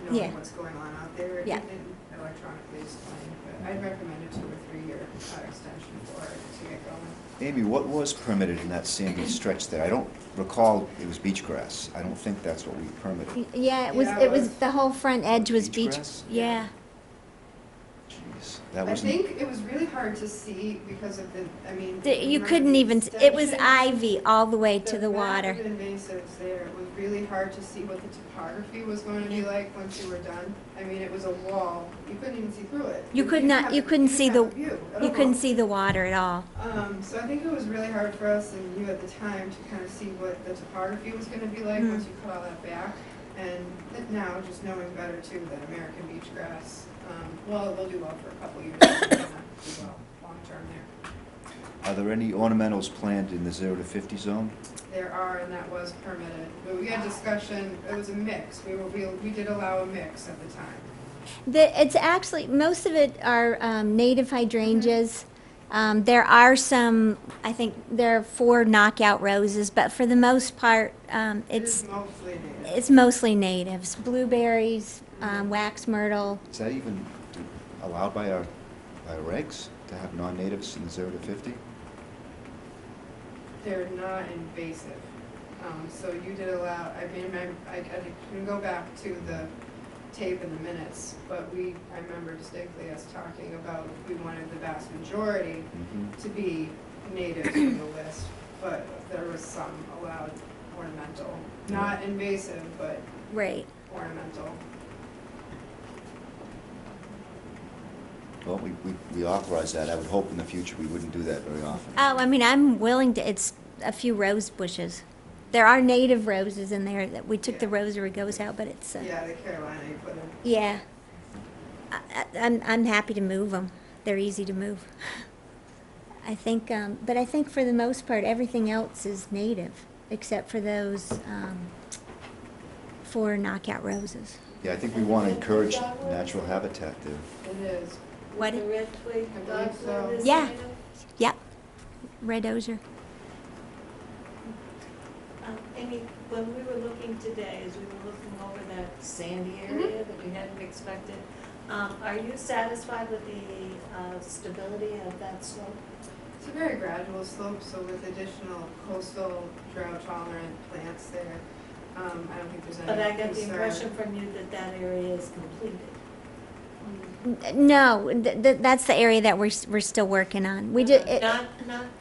knowing Yeah. what's going on out there. Yeah. And electronically explained, but I'd recommend a 2 or 3 year extension for it to get going. Amy, what was permitted in that sandy stretch there? I don't recall it was beach grass. I don't think that's what we permitted. Yeah, it was, Yeah, it was, the whole front edge was Beach beach. grass? Yeah. Jeez, that I wasn't, think it was really hard to see because of the, I mean. You remember couldn't the even, it was extension? ivy all the way to the water. massive invasives there, it was really hard to see what the topography was going to be like once you were done. I mean, it was a wall, you couldn't even see through it. You could didn't not, have you a- couldn't didn't see have the, a view at you all. couldn't see the water at all. So I think it was really hard for us and you at the time to kind of see what the topography was gonna be like once you cut all that back. And now, just knowing better too, that American beach grass, well, they'll do well for a couple years, and then do well long-term there. are there any ornamentals planned in the 0 to 50 zone? There are, and that was permitted, but we had discussion, it was a mix, we did allow a mix at the time. It's actually, most of it are native hydrangeas. There are some, I think there are 4 knockout roses, but for the most part, It it's is mostly native. it's mostly natives. Blueberries, wax myrtle. Is that even allowed by our regs to have non-natives in the 0 to 50? They're not invasive, so you did allow, I mean, I can go back to the tape in the minutes, but I remember distinctly us talking about we wanted the vast majority to be native to the list, but there was some allowed ornamental, not invasive, but Right. ornamental. Well, we authorize that. I would hope in the future we wouldn't do that very often. Oh, I mean, I'm willing to, it's a few rose bushes. There are native roses in there that we took the Yeah. rosary goes out, but it's, Yeah, the Carolina you put in. yeah. I'm happy to move them. They're easy to move. I think, but I think for the most part, everything else is native, except for those 4 knockout roses. Yeah, I think we want to encourage natural habitat there. It is. What? The red twig I believe so. dogwood is Yeah. native? Yep. Red osier. Amy, when we were looking today, as we were looking over that sandy area that we hadn't expected, are you satisfied with the stability of that slope? It's a very gradual slope, so with additional coastal drought-tolerant plants there, I don't think there's any But I concern. got the impression from you that that area is completed. No, that's the area that we're still working on. We did, it, Not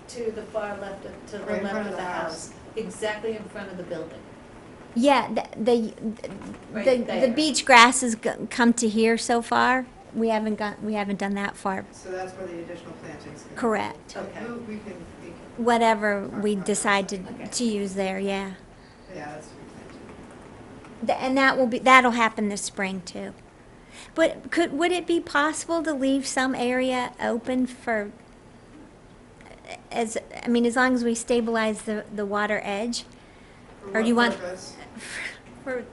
to the far left, to the Right in front left of of the the house. house, exactly in front of the building. yeah, Right the there. beach grass has come to here so far. We haven't done that far. So that's where the additional plantings can. Correct. Okay. We can, Whatever we decide to use there, yeah. yeah, that's replanted. And that'll happen this spring too. But would it be possible to leave some area open for, as long as we stabilize the water edge? For Or what do you want- purpose? For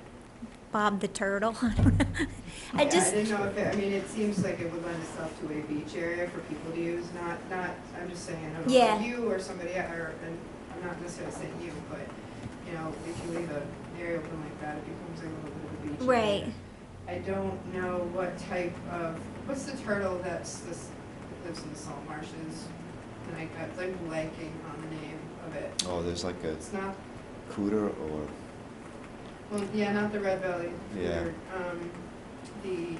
Bob the turtle? Yeah, I didn't know if it seems like it would lend itself to a beach area for people to use, not, I'm just saying, I don't know Yeah. if you or somebody, and I'm not necessarily saying you, but, you know, if you leave an area open like that, it becomes a little bit of a beach area. Right. I don't know what type of, what's the turtle that lives in the salt marshes? And I'm blanking on the name of it. Oh, there's like a It's not, cooter or, well, yeah, not the red belly. Yeah. The,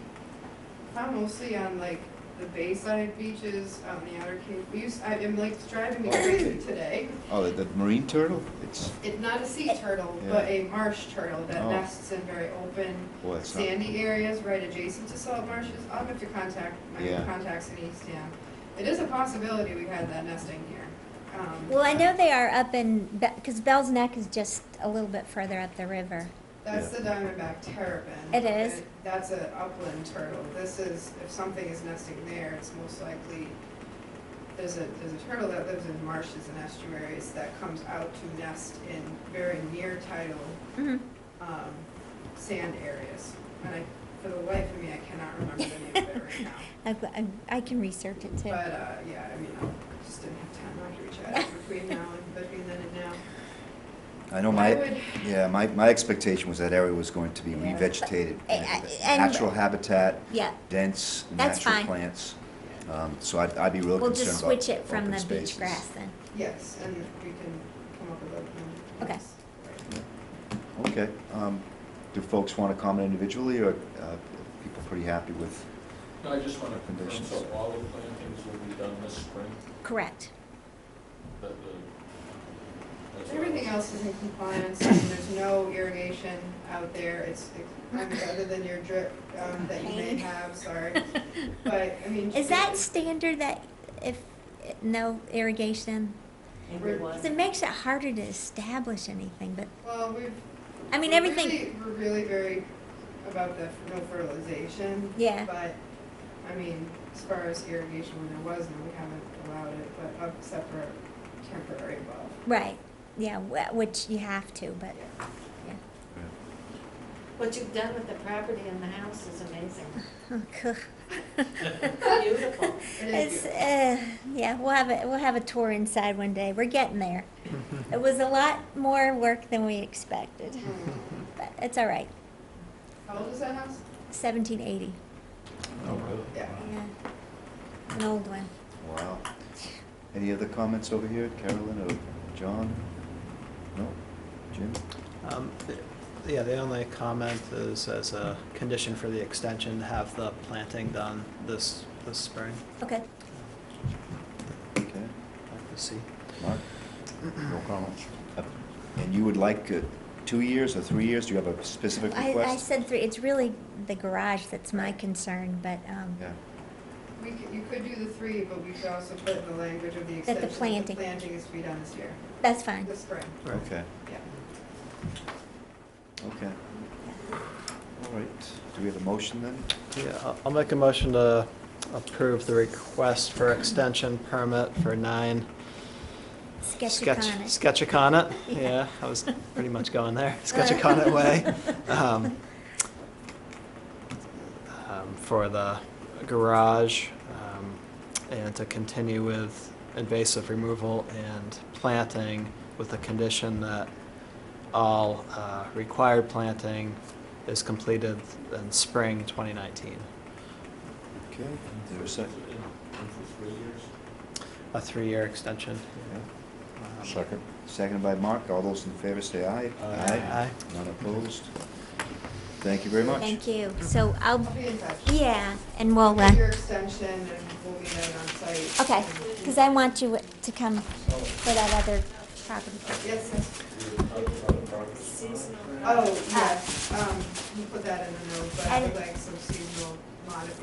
found mostly on like the bayside beaches, out in the outer Cape. I'm like, it's driving me crazy today. oh, the marine turtle? It's, It's not a sea turtle, but a marsh turtle that Oh. nests in very open, boy, it's not. sandy areas right adjacent to salt marshes. I'll have to contact my Yeah. contacts in Eastham. It is a possibility we had that nesting here. Well, I know they are up in, because Bell's Neck is just a little bit further up the river. That's the diamondback terrapin. It is? That's an upland turtle. This is, if something is nesting there, it's most likely, there's a turtle that lives in marshes and estuaries that comes out to nest in very near tidal Mhm. sand areas. And for the life of me, I cannot remember the name of it right now. I can research it too. But, yeah, I mean, I just didn't have time to reach out between then and now. I know my expectation was that area was going to be Yeah. revegetated. And- Natural habitat, Yeah, dense, That's natural fine. plants. So I'd be real we'll concerned just about switch it from open the beach spaces. grass then. Yes, and we can come up with a. Okay. Okay. Do folks want to comment individually, or people pretty happy with? No, I just want to confirm, Conditions. so all the plantings will be done this spring? Correct. That that's what I Everything was- else is in compliance, and there's no irrigation out there, other than your drip, that you may Pain. have, sorry. But, I mean. Is that standard that if, no irrigation? Because it makes it harder to establish anything, but, Well, I mean, everything, we're really very about the no fertilization. Yeah. But, I mean, as far as irrigation, when there was none, we haven't allowed it, but except for temporary above. right, yeah, which you have to, but, yeah. What you've done with the property and the house is amazing. Oh, Beautiful. It It's, is beautiful. yeah, we'll have a tour inside one day. We're getting there. It was a lot more work than we expected, but it's all right. How old is that house? 1780, Oh, really? Yeah. yeah, an old one. Wow. Any other comments over here, Carolyn or John? No? Jim? Yeah, the only comment is as a condition for the extension, have the planting done this spring. Okay. Okay. Like to see. Mark? No comment. And you would like 2 years or 3 years? Do you have a specific I request? said 3, it's really the garage that's my concern, but, Yeah. You could do the 3, but we could also put in the language of the That extension. the planting. The planting is to be done this year, that's fine. this spring, Okay. yeah. Okay. All right. Do we have a motion then? Yeah, I'll make a motion to approve the request for extension permit for 9 Sketchaconit. Sketchaconit, Yeah. yeah, I was pretty much going there, Sketchaconit Way. For the garage, and to continue with invasive removal and planting with the condition that all required planting is completed in spring 2019. Okay. Is there a second? In for 3 years? A 3-year extension. Second. Seconded by Mark. All those in favor say aye. Aye. None opposed. Thank you very much. Thank you. So I'll be in touch. yeah, and we'll, Get your extension and we'll be there on site. okay, because I want you to come for that other property. Yes, yes. Seasonal. Oh, yes, you put that in the note, but I would And- like some seasonal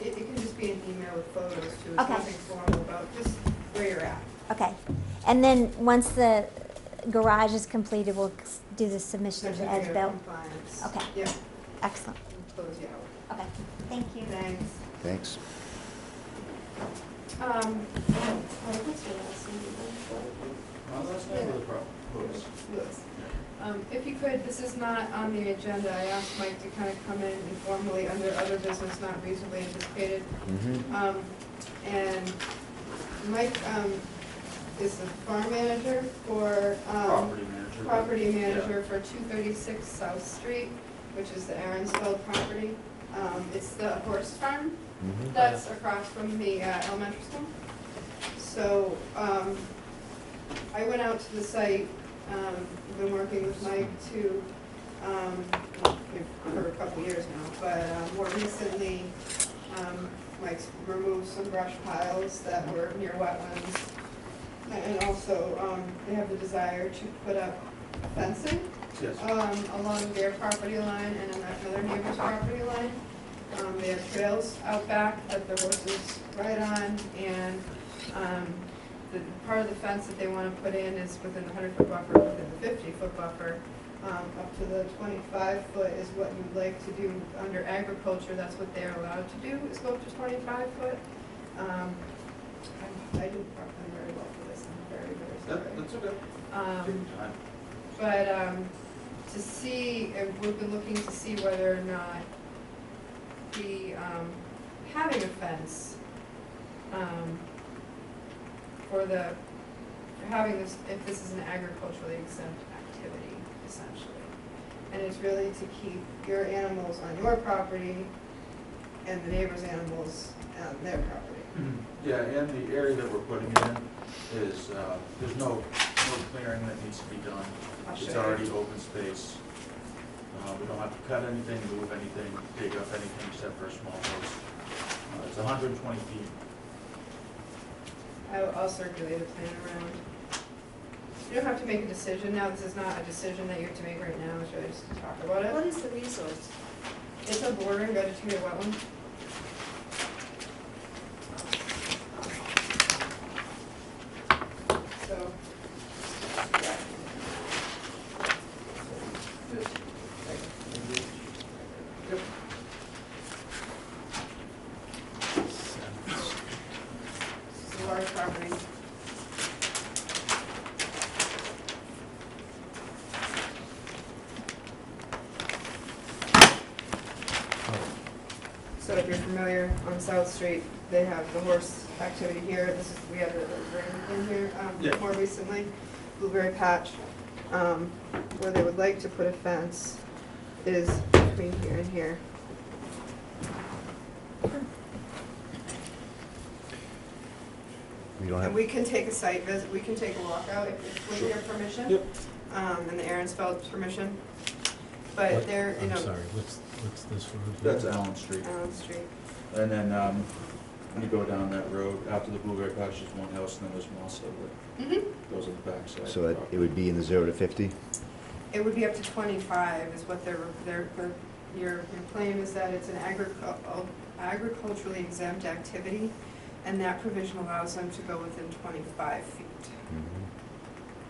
it can just be an email with photos too, it's Okay. nothing formal about, just where you're at. Okay, and then once the garage is completed, we'll do the submission of the Certificate of as-built. compliance. Okay. Yeah, Excellent. we'll close you out. Okay, thank you. Thanks. Thanks. What's your last name? That's never the problem. Lewis. If you could, this is not on the agenda, I asked Mike to kind of come in informally under other business not reasonably anticipated. Mm-hmm. And Mike, is the farm manager for, property manager for 236 South Street, which is the Aaronsfeld property. It's the horse farm Mm-hmm. that's across from the elementary school. So, I went out to the site, been working with Mike to, well, for a couple of years now, but more recently, Mike's removed some brush piles that were near wetlands. And also, they have the desire to put up fencing along their property line and another neighbor's property line. They have trails out back that their horses ride on, and the part of the fence that they want to put in is within the 100-foot buffer, within the 50-foot buffer. Up to the 25-foot is what you'd like to do under agriculture. That's what they're allowed to do, is go up to 25-foot. I didn't prep them very well for this. I'm very, very sorry. That's okay. Take your time. But to see, and we've been looking to see whether or not the having a fence for having this, if this is an agriculturally exempt activity, essentially. And it's really to keep your animals on your property and the neighbor's animals on their property. Yeah, and the area that we're putting it in is, there's no clearing that needs to be done. It's already open space. We don't have to cut anything, move anything, dig up anything except for a small post. It's 120 feet. I'll circulate a plan around. You don't have to make a decision now. This is not a decision that you have to make right now. It's really just to talk about it. What is the resource? It's a bordering vegetated wetland. So, yeah. Yep. This is a large property. So if you're familiar, on South Street, they have the horse activity here. This is, we had a ring in here Yeah. more recently, Blueberry Patch, where they would like to put a fence is between here and here. We don't And have, we can take a site visit, we can take a walkout if with your permission. Yep. And the Aaron's permission. But they're, you know. I'm sorry, what's this road? That's Allen Street. Allen Street. And then, when you go down that road, after the Blueberry Patch, there's one house, and then there's one also that Mm-hmm. goes on the back side. so it would be in the 0 to 50? It would be up to 25 is what your claim is that it's an agriculturally exempt activity, and that provision allows them to go within 25 feet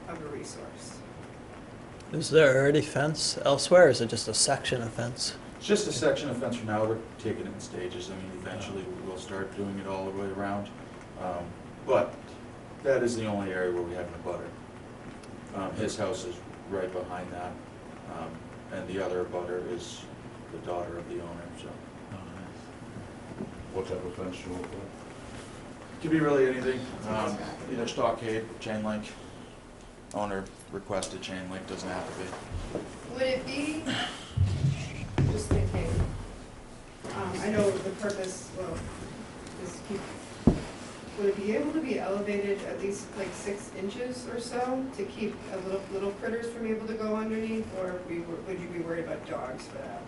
of a resource. Is there already fence elsewhere, or is it just a section of fence? It's just a section of fence for now. We're taking it in stages. I mean, eventually we'll start doing it all the way around. But that is the only area where we have an abutter. His house is right behind that, and the other abutter is the daughter of the owner, so. What type of fence you want to Could be really anything, either stockade, chain link. Owner requested chain link, doesn't have to be. Would it be, just thinking, I know the purpose, well, is keep, would it be able to be elevated at least like 6 inches or so to keep little critters from able to go underneath, or would you be worried about dogs for that?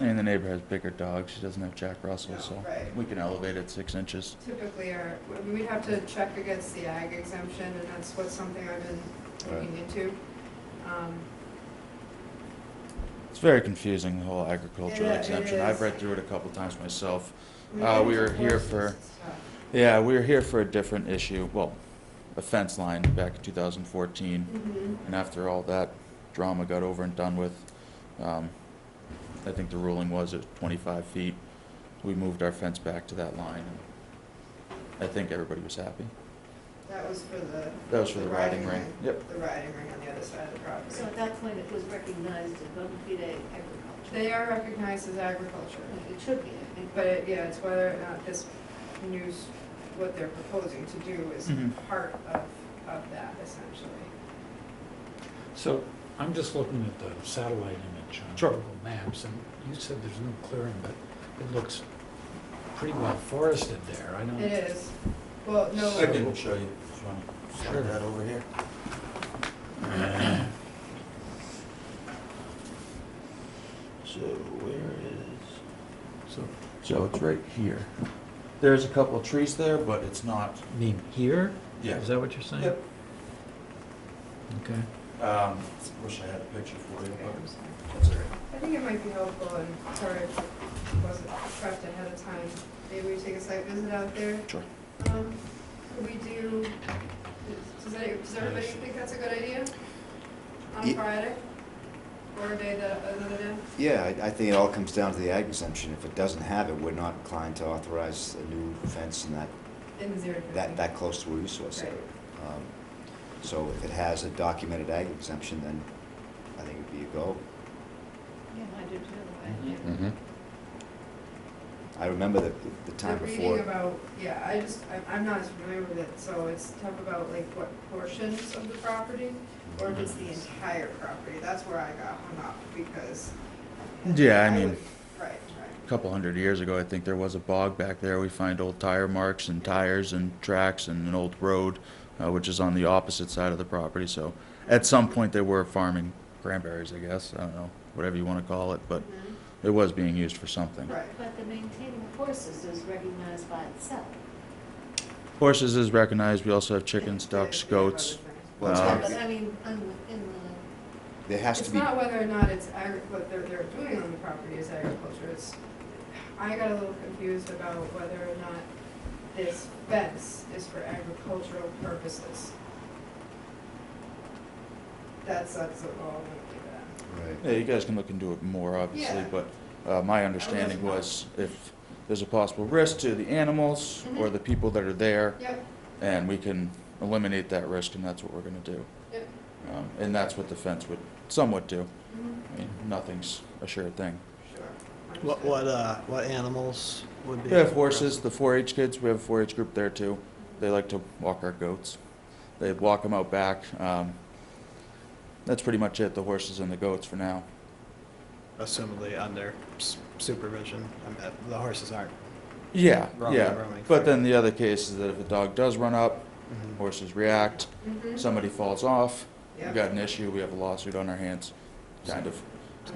And the neighbor has bigger dogs, she doesn't have Jack Russell, No, so right. we can elevate it 6 inches. Typically, we'd have to check against the ag exemption, and that's something I've been looking into. It's very confusing, the whole agricultural Yeah, it exemption. I've is. read through it a couple times myself. We We were here for, yeah, we were here for a different issue, well, a fence line back in 2014. Mm-hmm. And after all that drama got over and done with, I think the ruling was at 25 feet. We moved our fence back to that line. And I think everybody was happy. That was for the. That was for the riding ring. Yep. The riding ring on the other side of the property. So at that point, it was recognized as going to be agriculture. They are recognized as agriculture, It should be. but yeah, it's whether or not this news, what they're proposing to do is Mhm. part of that essentially. So I'm just looking at the satellite image on Sure. Google Maps, and you said there's no clearing, but it looks pretty well forested there. I don't. It is. Well, no. I can show you. Just want to start that over here. So where is, so it's right here. There's a couple of trees there, but it's not. I mean, here? Yeah. Is that what you're saying? Yep. Okay. Wish I had a picture for you, Okay, but I'm sorry. that's all right. I think it might be helpful, and sorry if it wasn't prepped ahead of time, maybe we take a site visit out there. Sure. Could we do, does everybody think that's a good idea? On Ye- Friday? Or a day another day? Yeah, I think it all comes down to the ag exemption. If it doesn't have it, we're not inclined to authorize a new fence in In the 0 to 50? that close to a resource area. So if it has a documented ag exemption, then I think it'd be a go. Yeah, I do too. Mhm. Mm-hmm. I remember the time The before. reading about, yeah, I'm not as familiar with it, so it's tough about like what portions of the property, or if it's the entire property, that's where I got hung up, because. Yeah, I mean, would- Right, a couple hundred years ago, I think there was a bog back there. We find old tire marks and tires and tracks and an old road, which is on the opposite side of the property. So at some point, they were farming cranberries, I guess. I don't know, whatever you want to call it, but Mhm. it was being used for something. right. But the maintaining of horses is recognized by itself. Horses is recognized. We also have chickens, They- ducks, they have other goats. things. Well, it's Um, not- But I mean, in There has It's to be, not whether or not it's what they're doing on the property is agriculture, it's, I got a little confused about whether or not this fence is for agricultural purposes. That's all I'm gonna leave it right. Yeah, you guys can look into it more, obviously, Yeah. but my understanding was if there's a possible risk to the animals or Mhm. the people that are there, at. Yep, and we can eliminate that risk, and that's what we're gonna do. yep. And that's what the fence would somewhat do. Mhm. I mean, nothing's a sure thing. Sure. What animals would be? We have horses, the 4-H kids, we have a 4-H group there too. They like to walk our goats. They walk them out back. That's pretty much it, the horses and the goats for now. Assumably under supervision. I mean, the horses aren't. Yeah, Roaming, yeah. roaming But free. then the other case is that if a dog does run up, Mhm. horses react, Mhm. somebody falls off, we Yep. got an issue, we have a lawsuit on our hands. Kind of,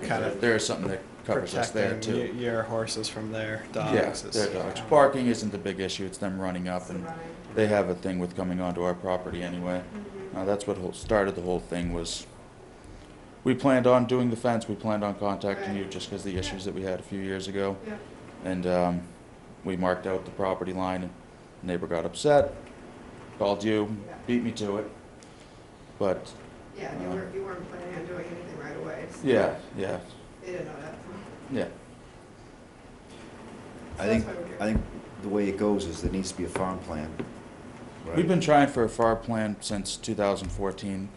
Kind of there is something that covers us there protecting too. your horses from their dogs. Yeah, is- their dogs. Barking isn't the big issue, it's them running up, and Survive. they have a thing with coming onto our property anyway. Mhm. That's what started the whole thing was, we planned on doing the fence, we planned on contacting you Right. just because the issues that we had a few years ago. Yep. And we marked out the property line, and the neighbor got upset, called you, Yeah. beat me to it. But, Yeah, you weren't planning on doing anything right away. So yeah. They didn't know that. Yeah. I think the way it goes is there needs to be a farm plan. right? We've been trying for a FAR plan since 2014.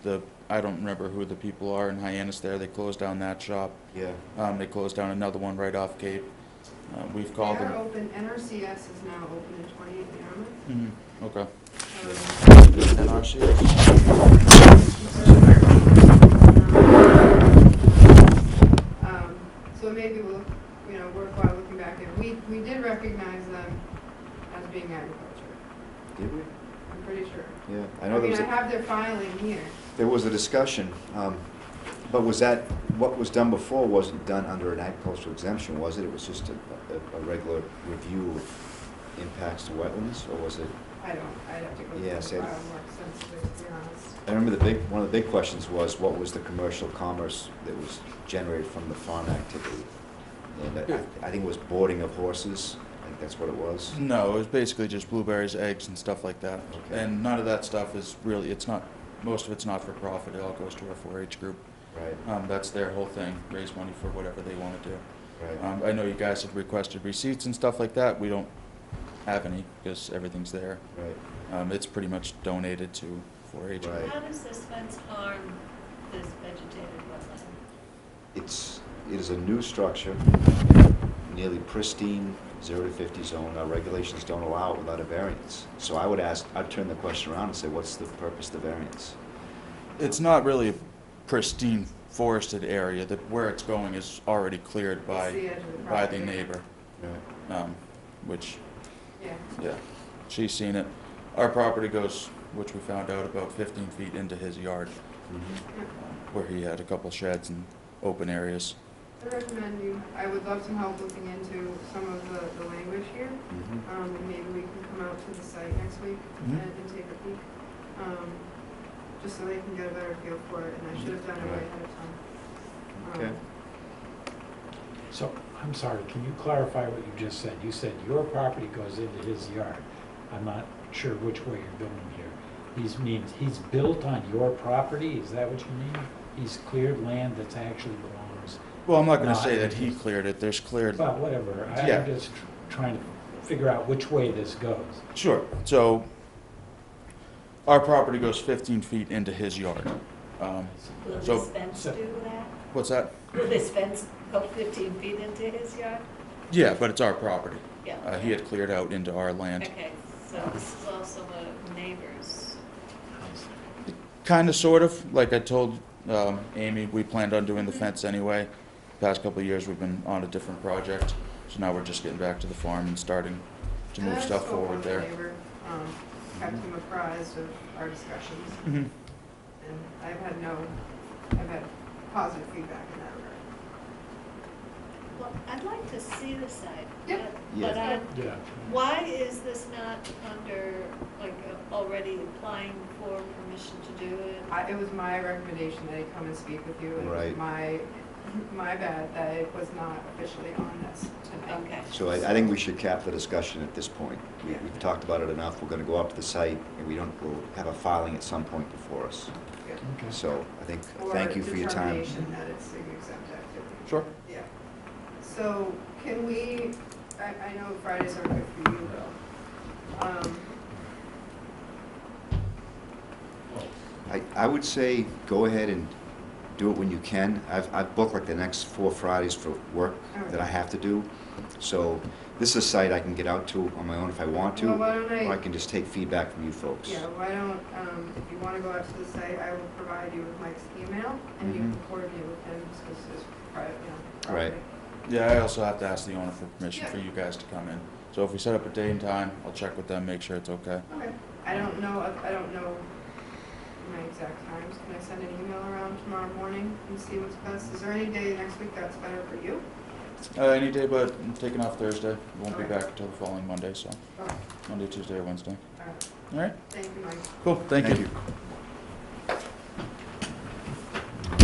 I don't remember who the people are in Hyannis there, they closed down that shop. Yeah, They closed down another one right off Cape. We've called They are them. open, NRCS is now open in 28 Yarmouth. Mhm, okay. Um, NRC? So maybe we'll, worthwhile looking back at, we did recognize them as being agriculture, did we? I'm pretty sure. Yeah, I I know mean, I have their filing here. there was a discussion, but what was done before wasn't done under an agricultural exemption, was it? It was just a regular review of impacts to wetlands, or was it? I'd have to go through Yeah, the so- file more extensively, to be honest. I remember one of the big questions was, what was the commercial commerce that was generated from the farm activity? And I think it was boarding of horses, I think that's what it was. No, it was basically just blueberries, eggs, and stuff like that. Okay. And none of that stuff is really, most of it's not for profit, it all goes to our 4-H group. Right, That's their whole thing, raise money for whatever they want to do. right. I know you guys have requested receipts and stuff like that, we don't have any, because everything's there. Right. It's pretty much donated to 4-H. Right. How does this fence harm this vegetated wetland? It is a new structure, nearly pristine, 0 to 50 zone. Our regulations don't allow it without a variance. So I'd turn the question around and say, what's the purpose of the variance? It's not really a pristine forested area, where it's going is already cleared It's by the edge of the the property. neighbor, Right. which, Yeah. yeah, she's seen it. Our property goes, which we found out, about 15 feet into his yard, where he had a couple sheds and open areas. I recommend I would love some help looking into some of the language here. And maybe we can come out to the site next week and take a peek. Just so they can get a better feel for it, and I should have done it way ahead of time. Okay. So, I'm sorry, can you clarify what you just said? You said your property goes into his yard. I'm not sure which way you're going here. He's built on your property, is that what you mean? He's cleared land that's actually belongs. Well, I'm not going to Not say that in he his- cleared it. There's cleared. Well, whatever, Yeah. I'm just trying to figure out which way this goes. Sure. So our property goes 15 feet into his yard. Will So- this fence do that? What's that? Will this fence go 15 feet into his yard? Yeah, but it's our property. Yeah. He had cleared out into our land. Okay, so this is also a neighbor's. Kind of, sort of. Like I told Amy, we planned on doing the fence anyway. Past couple of years, we've been on a different project, so now we're just getting back to the farm and starting to move stuff forward there. Kept him apprised of our discussions, Mhm. and I've had positive feedback in that regard. Well, I'd like to see the site. Yeah. But Yeah. why is this not under, like, already applying for permission to do it? It was my recommendation that he come and speak with you, and it Right. was my bad that it was not officially on this tonight. Okay. So I think we should cap the discussion at this point. We've talked about it enough. We're going to go up to the site, and we'll have a filing at some point before us. Good. Okay. So I think, Or thank you for your time. determination that it's an exempt activity. Sure. Yeah. So can we, I know Fridays aren't good for you, though. I would say go ahead and do it when you can. I've booked like the next 4 Fridays for work that I have to do. So this is a site I can get out to on my own if I want to, Well, why don't or I can just take feedback from you folks. Yeah, why don't, if you want to go out to the site, I will provide you with Mike's email, and you can coordinate with him, because it's private, Right. property. Yeah, I also have to ask the owner for permission for you guys to come in. So if we set up a day and time, I'll check with them, make sure it's okay. Okay. I don't know my exact times. Can I send an email around tomorrow morning and see what's best? Is there any day next week that's better for you? Any day, but I'm taking off Thursday. Won't be Okay. back until the following Monday, so Okay. Monday, Tuesday, or Wednesday. All right. All right, Thank you, Mike. cool, thank you.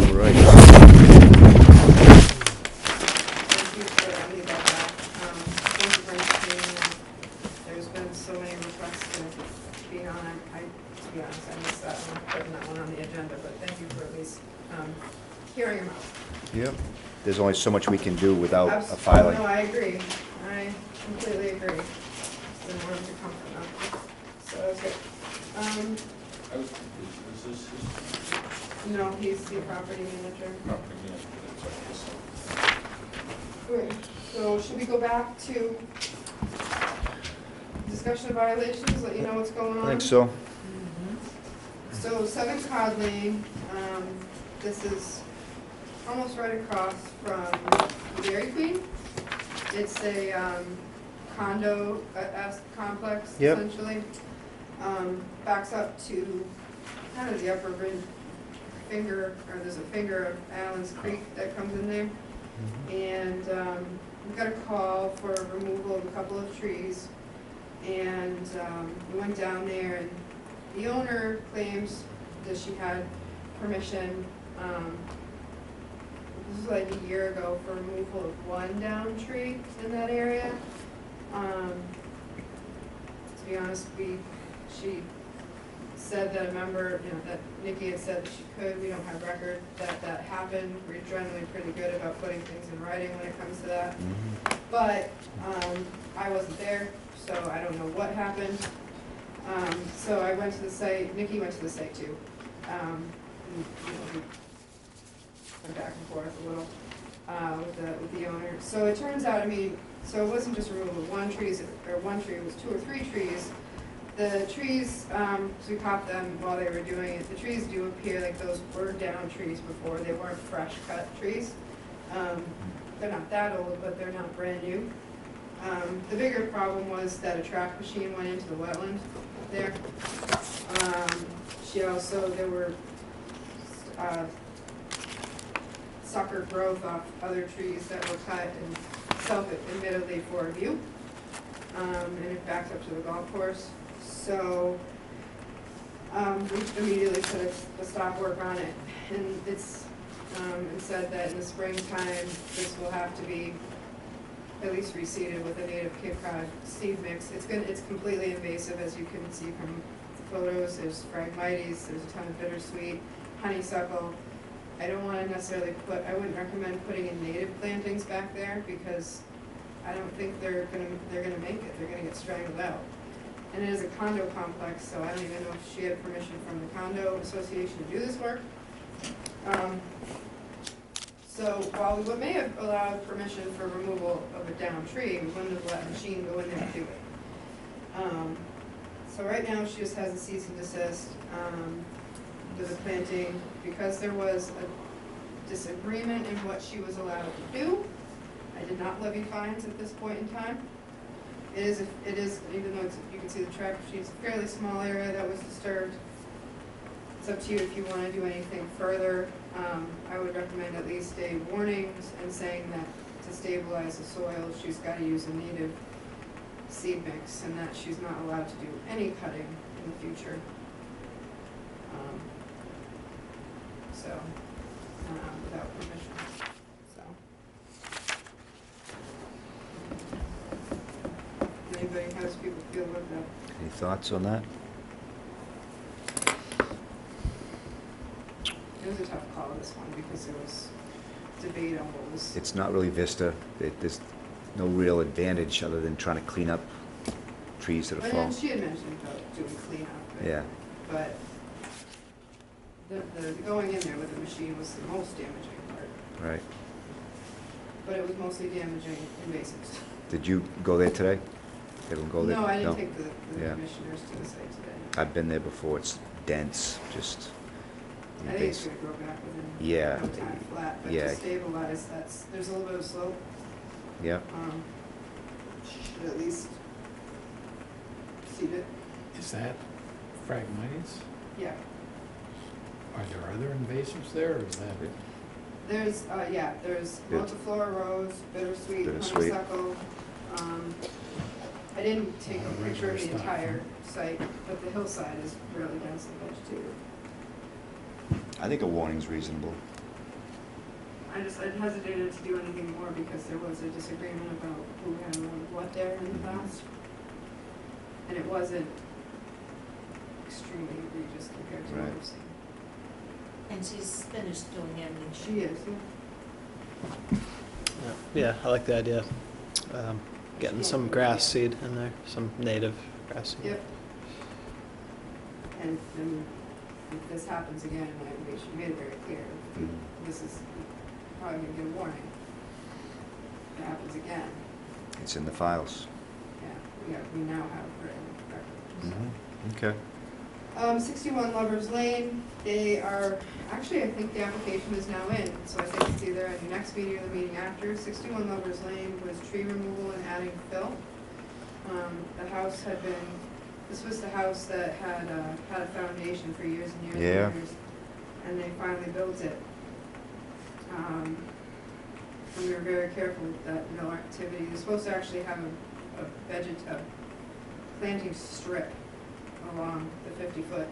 All right. Thank you for letting me get that back. Thank you for entertaining me. There's been so many requests to be on. To be honest, I missed that one, putting that one on the agenda, but thank you for at least hearing them out. Yep. There's only so much we can do without a Abs- filing. No, I agree. I completely agree. It's been more to come from them. So that's good. Is this his No, he's the property manager. property? Yeah, that's what I guess. Okay, so should we go back to discussion of violations, let you know what's going on? I think so. So 7 Cod Lane, this is almost right across from Dairy Queen. It's a condo complex Yep. essentially. Backs up to kind of the upper finger, or there's a finger of Allen's Creek that comes in there. And we got a call for removal of a couple of trees. And we went down there, and the owner claims that she had permission, this was like a year ago, for removal of one downed tree in that area. To be honest, she said that a member, that Nikki had said that she could. We don't have record that happened. We're generally pretty good about putting things in writing when it comes to that. But I wasn't there, so I don't know what happened. So I went to the site, Nikki went to the site too. And, we went back and forth a little with the owner. So it turns out, so it wasn't just removal of one tree, it was 2 or 3 trees. The trees, so we popped them while they were doing it. The trees do appear like those were down trees before. They weren't fresh cut trees. They're not that old, but they're not brand new. The bigger problem was that a track machine went into the wetland there. She also, there were sucker growth off other trees that were cut and self-admittedly for view. And it backs up to the golf course. So we immediately put a stop work on it. And it's, and said that in the springtime, this will have to be at least reseeded with a native Cape Cod seed mix. It's completely invasive, as you can see from the photos. There's Phragmites, there's a ton of bittersweet, honeysuckle. I don't want to necessarily I wouldn't recommend putting in native plantings back there because I don't think they're gonna make it. They're gonna get strangled out. And it is a condo complex, so I don't even know if she had permission from the condo association to do this work. So while we may have allowed permission for removal of a downed tree, we wouldn't have let a machine go in there and do it. So right now she just has a cease and desist with the planting because there was a disagreement in what she was allowed to do. I did not levy fines at this point in time. It is, even though you can see the track sheet's a fairly small area that was disturbed. It's up to you if you want to do anything further. I would recommend at least a warning and saying that to stabilize the soil, she's got to use a native seed mix and that she's not allowed to do any cutting in the future. Without permission. So. Anybody, how does people feel about that? Any thoughts on that? It was a tough call, this one, because there was debate on what was. It's not really vista. There's no real advantage other than trying to clean up trees that are falling. And she had mentioned about doing cleanup. Yeah. But the going in there with the machine was the most damaging part. Right. But it was mostly damaging invasives. Did you go there today? Everyone go there? No, I didn't take the Yeah. commissioners to the site today. I've been there before. It's dense, just I think it's gonna grow back within Yeah. no time flat, but Yeah. to stabilize, there's a little bit of slope. Yeah. Should at least seed it. Is that Phragmites? Yeah. Are there other invasives there, or is that? There's, there's Yeah. multiflora rose, bittersweet, Bittersweet. honeysuckle. I didn't take a picture of the Stuff. entire site, but the hillside is really densely vegetated. I think a warning's reasonable. I hesitated to do anything more because there was a disagreement about who had what there in the past. And it wasn't extremely egregious compared to what Right. we've seen. And she's finished doing everything. She is, yeah. Yeah, I like the idea. Getting some grass seed in there, some native grass seed. Yep. And if this happens again, she made it very clear, Mhm. this is probably gonna get a warning. If it happens again, It's in the files. yeah, we now have written records. Okay. 61 Lovers Lane, they are, actually, I think the application is now in, so I think it's either at your next meeting or the meeting after. 61 Lovers Lane was tree removal and adding fill. The house had been, this was the house that had a foundation for years and years Yeah. and years, and they finally built it. And we were very careful with that no activity. You're supposed to actually have a planting strip along the 50-foot.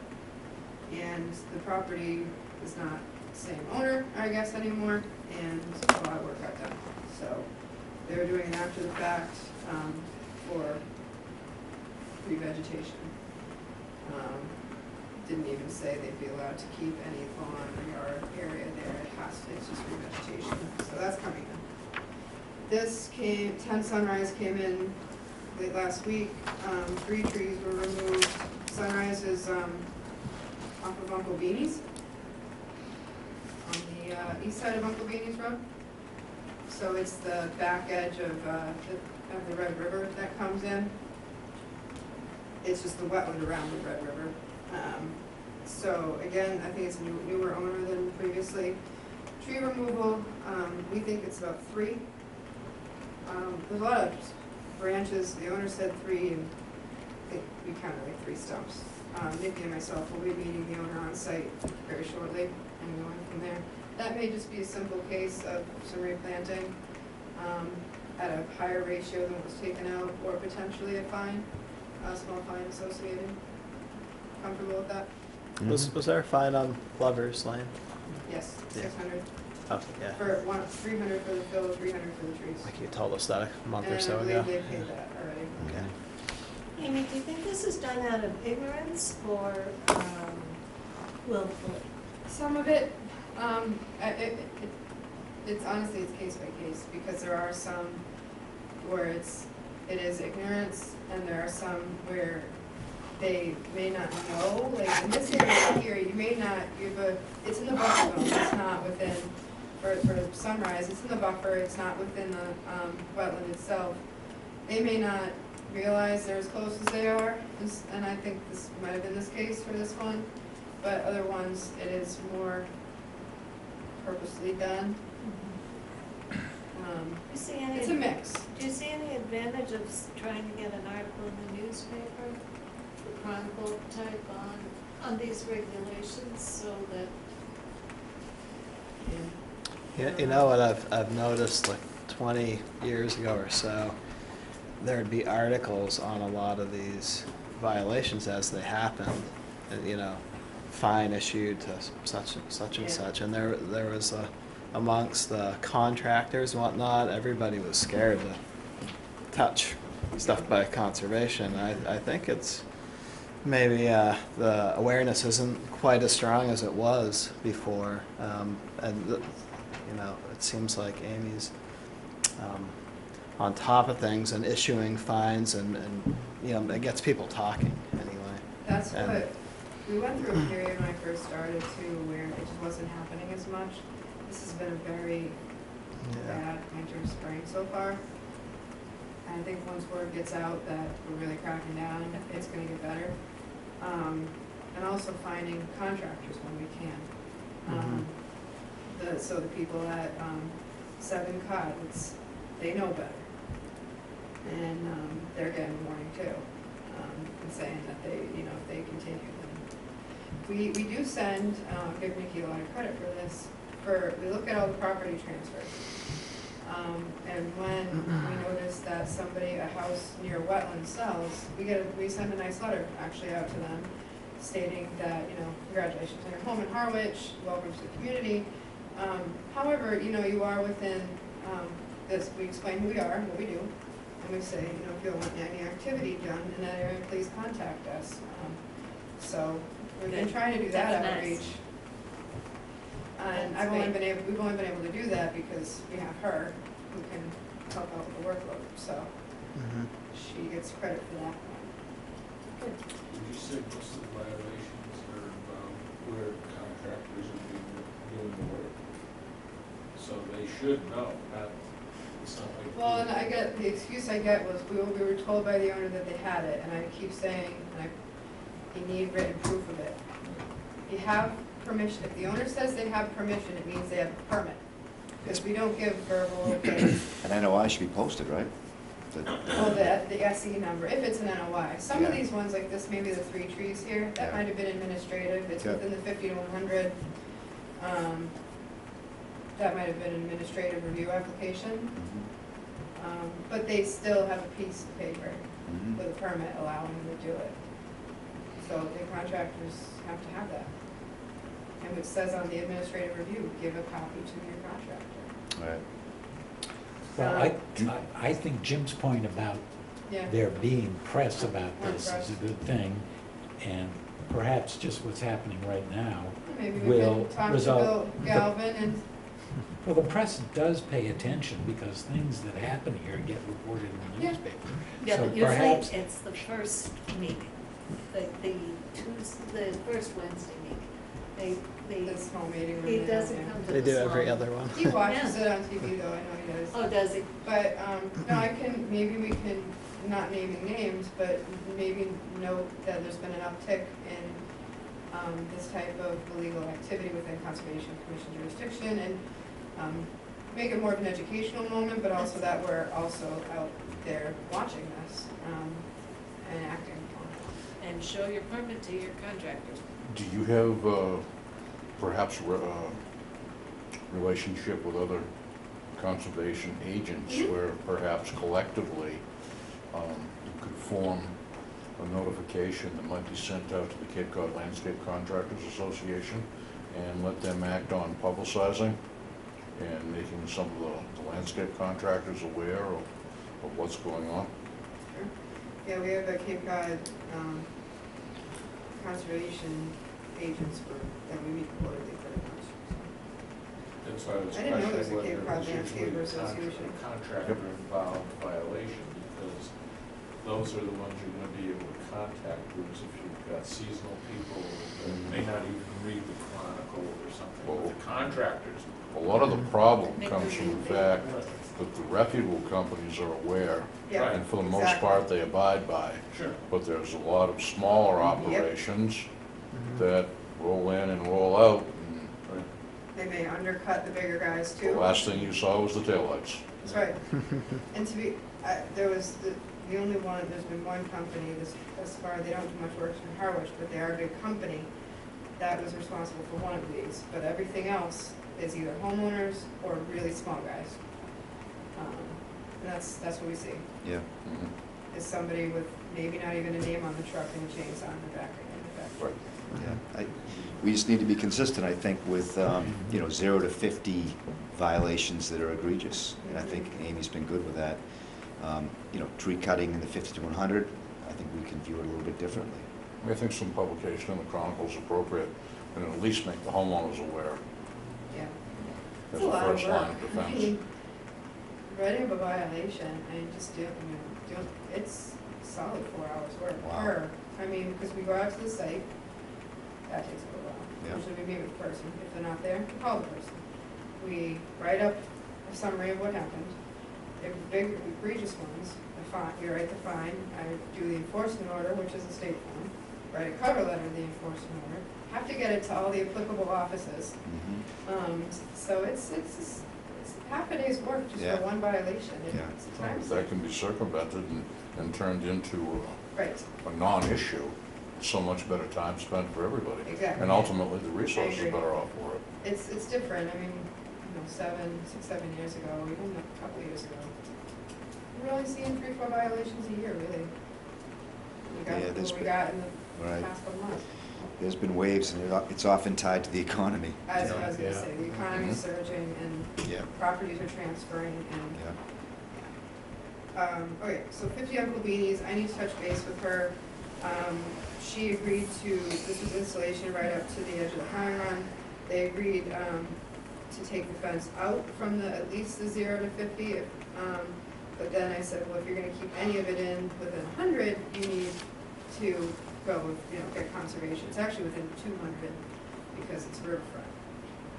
And the property is not the same owner, I guess, anymore, and a lot of work got done. So they were doing it after the fact for revegetation. Didn't even say they'd be allowed to keep any lawn or yard area there. It's just revegetation. So that's coming in. 10 Sunrise came in late last week. 3 trees were removed. Sunrise is off of Uncle Beanie's, on the east side of Uncle Beanie's Road. So it's the back edge of the Red River that comes in. It's just the wetland around the Red River. So again, I think it's a newer owner than previously. Tree removal, we think it's about 3. There's a lot of branches. The owner said 3, and think we counted like 3 stumps. Nikki and myself will be meeting the owner on site very shortly and going from there. That may just be a simple case of some replanting at a higher ratio than what was taken out, or potentially a fine, a small fine associated. Comfortable with that? Was there a fine on Lovers Lane? Yes, Yeah. 600. Okay, yeah. For 300 for the fill, 300 for the trees. Like you told us that a month or so And I ago. believe they paid that already. Okay. Amy, do you think this is done out of ignorance or willfully? Some of it, it's honestly, it's case by case, because there are some where it is ignorance, and there are some where they may not know, like in this area here, you may not, it's in the buffer zone, it's not within, for Sunrise, it's in the buffer, it's not within the wetland itself. They may not realize they're as close as they are, and I think this might have been this case for this one, but other ones, it is more purposely done. You see any? It's a mix. Do you see any advantage of trying to get an article in the newspaper, the Chronicle type on these regulations, so that? Yeah, you know what I've noticed, like 20 years ago or so, there'd be articles on a lot of these violations as they happened, and, you know, fine issued to such and such and Yeah. such, and there was amongst the contractors and whatnot, everybody was scared to touch stuff by conservation. I think it's maybe the awareness isn't quite as strong as it was before, you know, it seems like Amy's on top of things and issuing fines, and you know, it gets people talking anyway. That's And- what, we went through a period when I first started too, where it just wasn't happening as much. This has been a very Yeah. bad winter, spring so far. And I think once word gets out that we're really cracking down, it's gonna get better. And also finding contractors when we can. So the people at 7 Cod, they know better. And they're getting a warning too, and saying that they, you know, if they continue, then. We do send, give Nikki a lot of credit for this, we look at all the property transfers. And when we notice that a house near wetland sells, we send a nice letter actually out to them stating that, you know, congratulations on your home in Harwich, welcome to the community. However, you know, you are within this, we explain who we are, what we do, and we say, you know, if you want any activity done in that area, please contact us. So we've been trying to do that That's nice. outreach. And That's we've only great. been able to do that because we have her who can help out with the workload, so she gets credit for that. Good. Would you say most of the violations are where contractors are doing the work? So they should know, it's not like. Well, and the excuse I get was, we were told by the owner that they had it, and I keep saying, you need written proof of it. If you have permission, if the owner says they have permission, it means they have a permit. Because we don't give verbal, An NOI should be posted, right? the SE number, if it's an NOI. Some of Yeah. these ones, like this, maybe the 3 trees here, that Yeah. might have been administrative, it's Yeah. within the 50 to 100. That might have been an administrative review application, but they still have a piece of paper with a permit allowing them to do it. So the contractors have to have that. And it says on the administrative review, give a copy to your contractor. Right. Well, I think Jim's point about Yeah. there being press about More this press. is a good thing, and perhaps just what's happening right now Maybe we will can talk to result. Bill Galvin and, Well, the press does pay attention because things that happen here get reported in the Yeah. newspaper. Yeah, So but usually perhaps, it's the first meeting, the first Wednesday meeting. the small meeting room. He they doesn't have, yeah. come to They the do every small- other one. He watches it on TV though, I know he does. Oh, does he? But, no, maybe we can, not naming names, but maybe note that there's been an uptick in, this type of illegal activity within Conservation Commission jurisdiction, and, make it more of an educational moment, but also that we're also out there watching this, and acting on and show your permit to your contractor. Do you have perhaps relationship with other conservation agents where perhaps collectively you could form a notification that might be sent out to the Cape Cod Landscape Contractors Association and let them act on publicizing and making some of the landscape contractors aware of what's going on? Sure. Yeah, we have a Cape Cod conservation agents that we meet quarterly pretty much. That's why I was I didn't know there was a questioning Cape whether Cod it was usually Landscaper a Association. contractor involved violation, because those are the ones you're gonna be able to contact, whereas if you've got seasonal people that may not even read the Chronicle or something, but the contractors. A lot of the problem Make comes them from the read fact that the reputable companies are aware, Yeah, and for the most exactly. part, they abide by. Sure. But there's a lot of smaller Yep. operations that roll in and roll out, and They may undercut the bigger guys the too. last thing you saw was the taillights. That's right. And to be, there was the only one, there's been one company, as far, they don't do much work in Harwich, but they are a big company, that was responsible for one of these. But everything else is either homeowners or really small guys. And that's what we see, Yeah. Mhm. is somebody with maybe not even a name on the truck and a chainsaw in the back. Right. Yeah, we just need to be consistent, I think, with, 0 to 50 violations that are egregious. And I think Amy's been good with that. Tree cutting in the 50 to 100, I think we can view it a little bit differently. I think some publication in the Chronicle is appropriate, and at least make the homeowners aware. Yeah. That's It's a the lot of first line work. of I defense. mean, writing up a violation, and just it's solid 4 hours work. Wow. Per, I mean, because we go out to the site, that takes a little while. Yeah. Usually we meet with the person. If they're not there, we call the person. We write up a summary of what happened. If big egregious ones, we write the fine, I do the enforcement order, which is a state form, write a cover letter of the enforcement order, have to get it to all the applicable offices. Mhm. So it's half a day's work just Yeah. for one violation. Yeah. It's a time That can be circumvented and turned into Right, a non-issue. So much better time spent for everybody. exactly. And ultimately, the resources agree. are better off for it. It's different. I mean, 6, 7 years ago, even a couple of years ago, we were only seeing 3, 4 violations a year, really. We got Yeah, what there's we been- got in the Right. past couple months. There's been waves, and it's often tied to the economy. As I was gonna Yeah. say, the economy's surging and Yeah, properties are transferring and yeah. Okay, so 50 Uncle Beanies, I need to touch base with her. She agreed to, this was installation right up to the edge of the high run. They agreed to take the fence out from at least the 0 to 50. But then I said, well, if you're gonna keep any of it in within 100, you need to go, get conservation. It's actually within 200 because it's riverfront.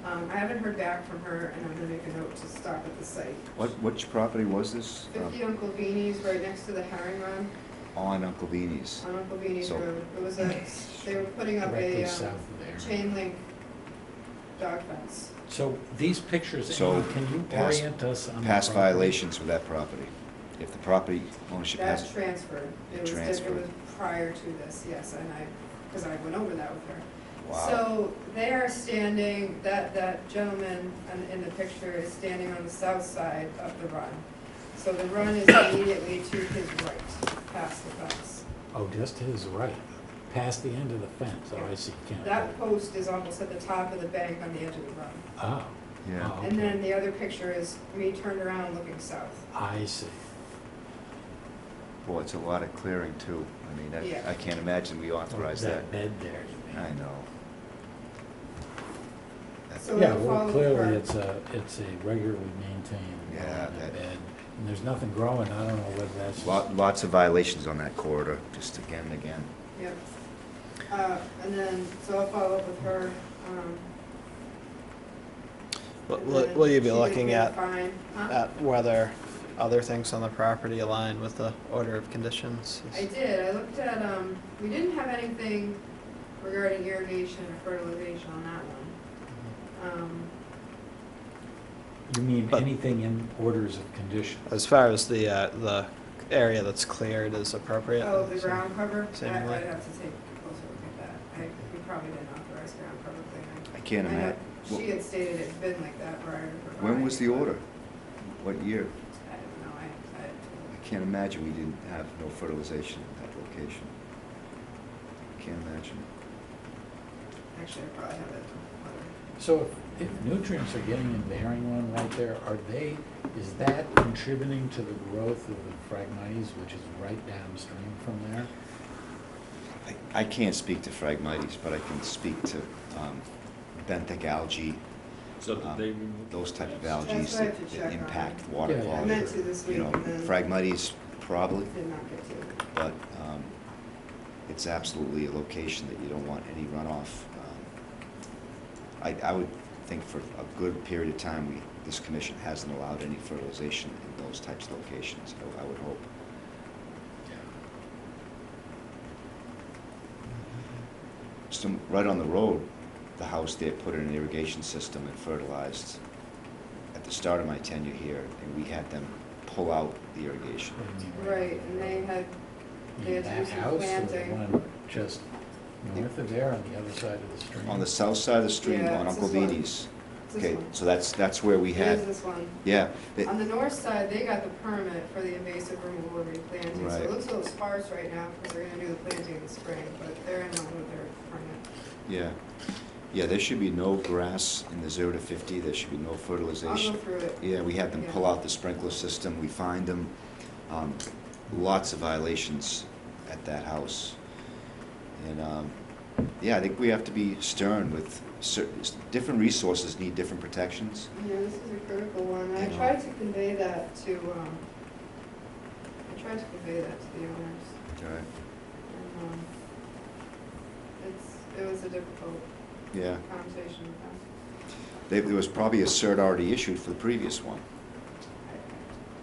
I haven't heard back from her, and I'm gonna make a note to stop at the site. Which property was this? 50 Uncle Beanies, right next to the herring run On Uncle Beanie's. on Uncle Beanies So- Road. It was they were putting up Directly a south of there. chain link dog fence. So these pictures, So, Amy, can you past- orient us on the Past property? violations with that property. If the property ownership That's has, transferred. It It was transferred. prior to this, yes, and because I went over that with her. wow. So they are standing, that gentleman in the picture is standing on the south side of the run. So the run is immediately to his right, past the fence. Oh, just to his right, past the end of the fence, oh, I see, can't. That post is almost at the top of the bank on the edge of the run. Oh. Yeah. Oh, And okay. then the other picture is me turned around looking south. I see. Boy, it's a lot of clearing, too. I mean, Yeah. I can't imagine we authorize that. Bed there, you mean? I know. That's- So Yeah, we'll well, follow clearly her. it's a regularly maintained Yeah, lawn that- bed, and there's nothing growing, I don't know whether that's. Lots of violations on that corridor, just again and again. Yep. And then, so I'll follow up with her. and then Will you be she looking gives me a at fine. Huh? whether other things on the property align with the order of conditions? I did, I looked at, we didn't have anything regarding irrigation or fertilization on that one. You mean But- anything in orders of condition? As far as the area that's cleared is appropriate. Oh, the So- ground cover? seemingly. I'd have to take a closer look at that. We probably didn't authorize ground cover cleaning. I can't know imagine. She had stated it'd been like that prior to her When was the buying, order? What year? but I don't know, I can't imagine we didn't have no fertilization at that location. Can't imagine. actually, I probably have it. So if nutrients are getting in bearing one right there, is that contributing to the growth of the Phragmites, which is right downstream from there? I can't speak to Phragmites, but I can speak to benthic algae, So did they remove? those type of plants? algae That's what I have to that check on. impact water Yeah, yeah. I quality. meant to this week You know, and then Phragmites probably, did not get to. but it's absolutely a location that you don't want any runoff. I would think for a good period of time, this commission hasn't allowed any fertilization in those types of locations, I would hope. So right on the road, the house there put in an irrigation system and fertilized at the start of my tenure here, and we had them pull out the irrigation. What do you mean, Right, and they had You had mean to do that some house or the planting. one just north of there on the other side of the stream? On the south side of the stream, Yeah, on it's Uncle this one. Beatty's. It's this Okay, one. so that's where we It had, is this one. yeah. it- On the north side, they got the permit for the invasive removal and replanting, so Right. it looks a little sparse right now, because they're gonna do the planting in the spring, but they're in line with their permit. Yeah, yeah, there should be no grass in the 0 to 50, there should be no I'll fertilization. go through it. Yeah, we had them Yeah. pull out the sprinkler system, we fined them, lots of violations at that house. And, yeah, I think we have to be stern with different resources need different protections. Yeah, this is a critical one. I You know. tried to convey that to, the owners. Right. And, it was a difficult Yeah, conversation with them. there was probably a cert already issued for the previous one.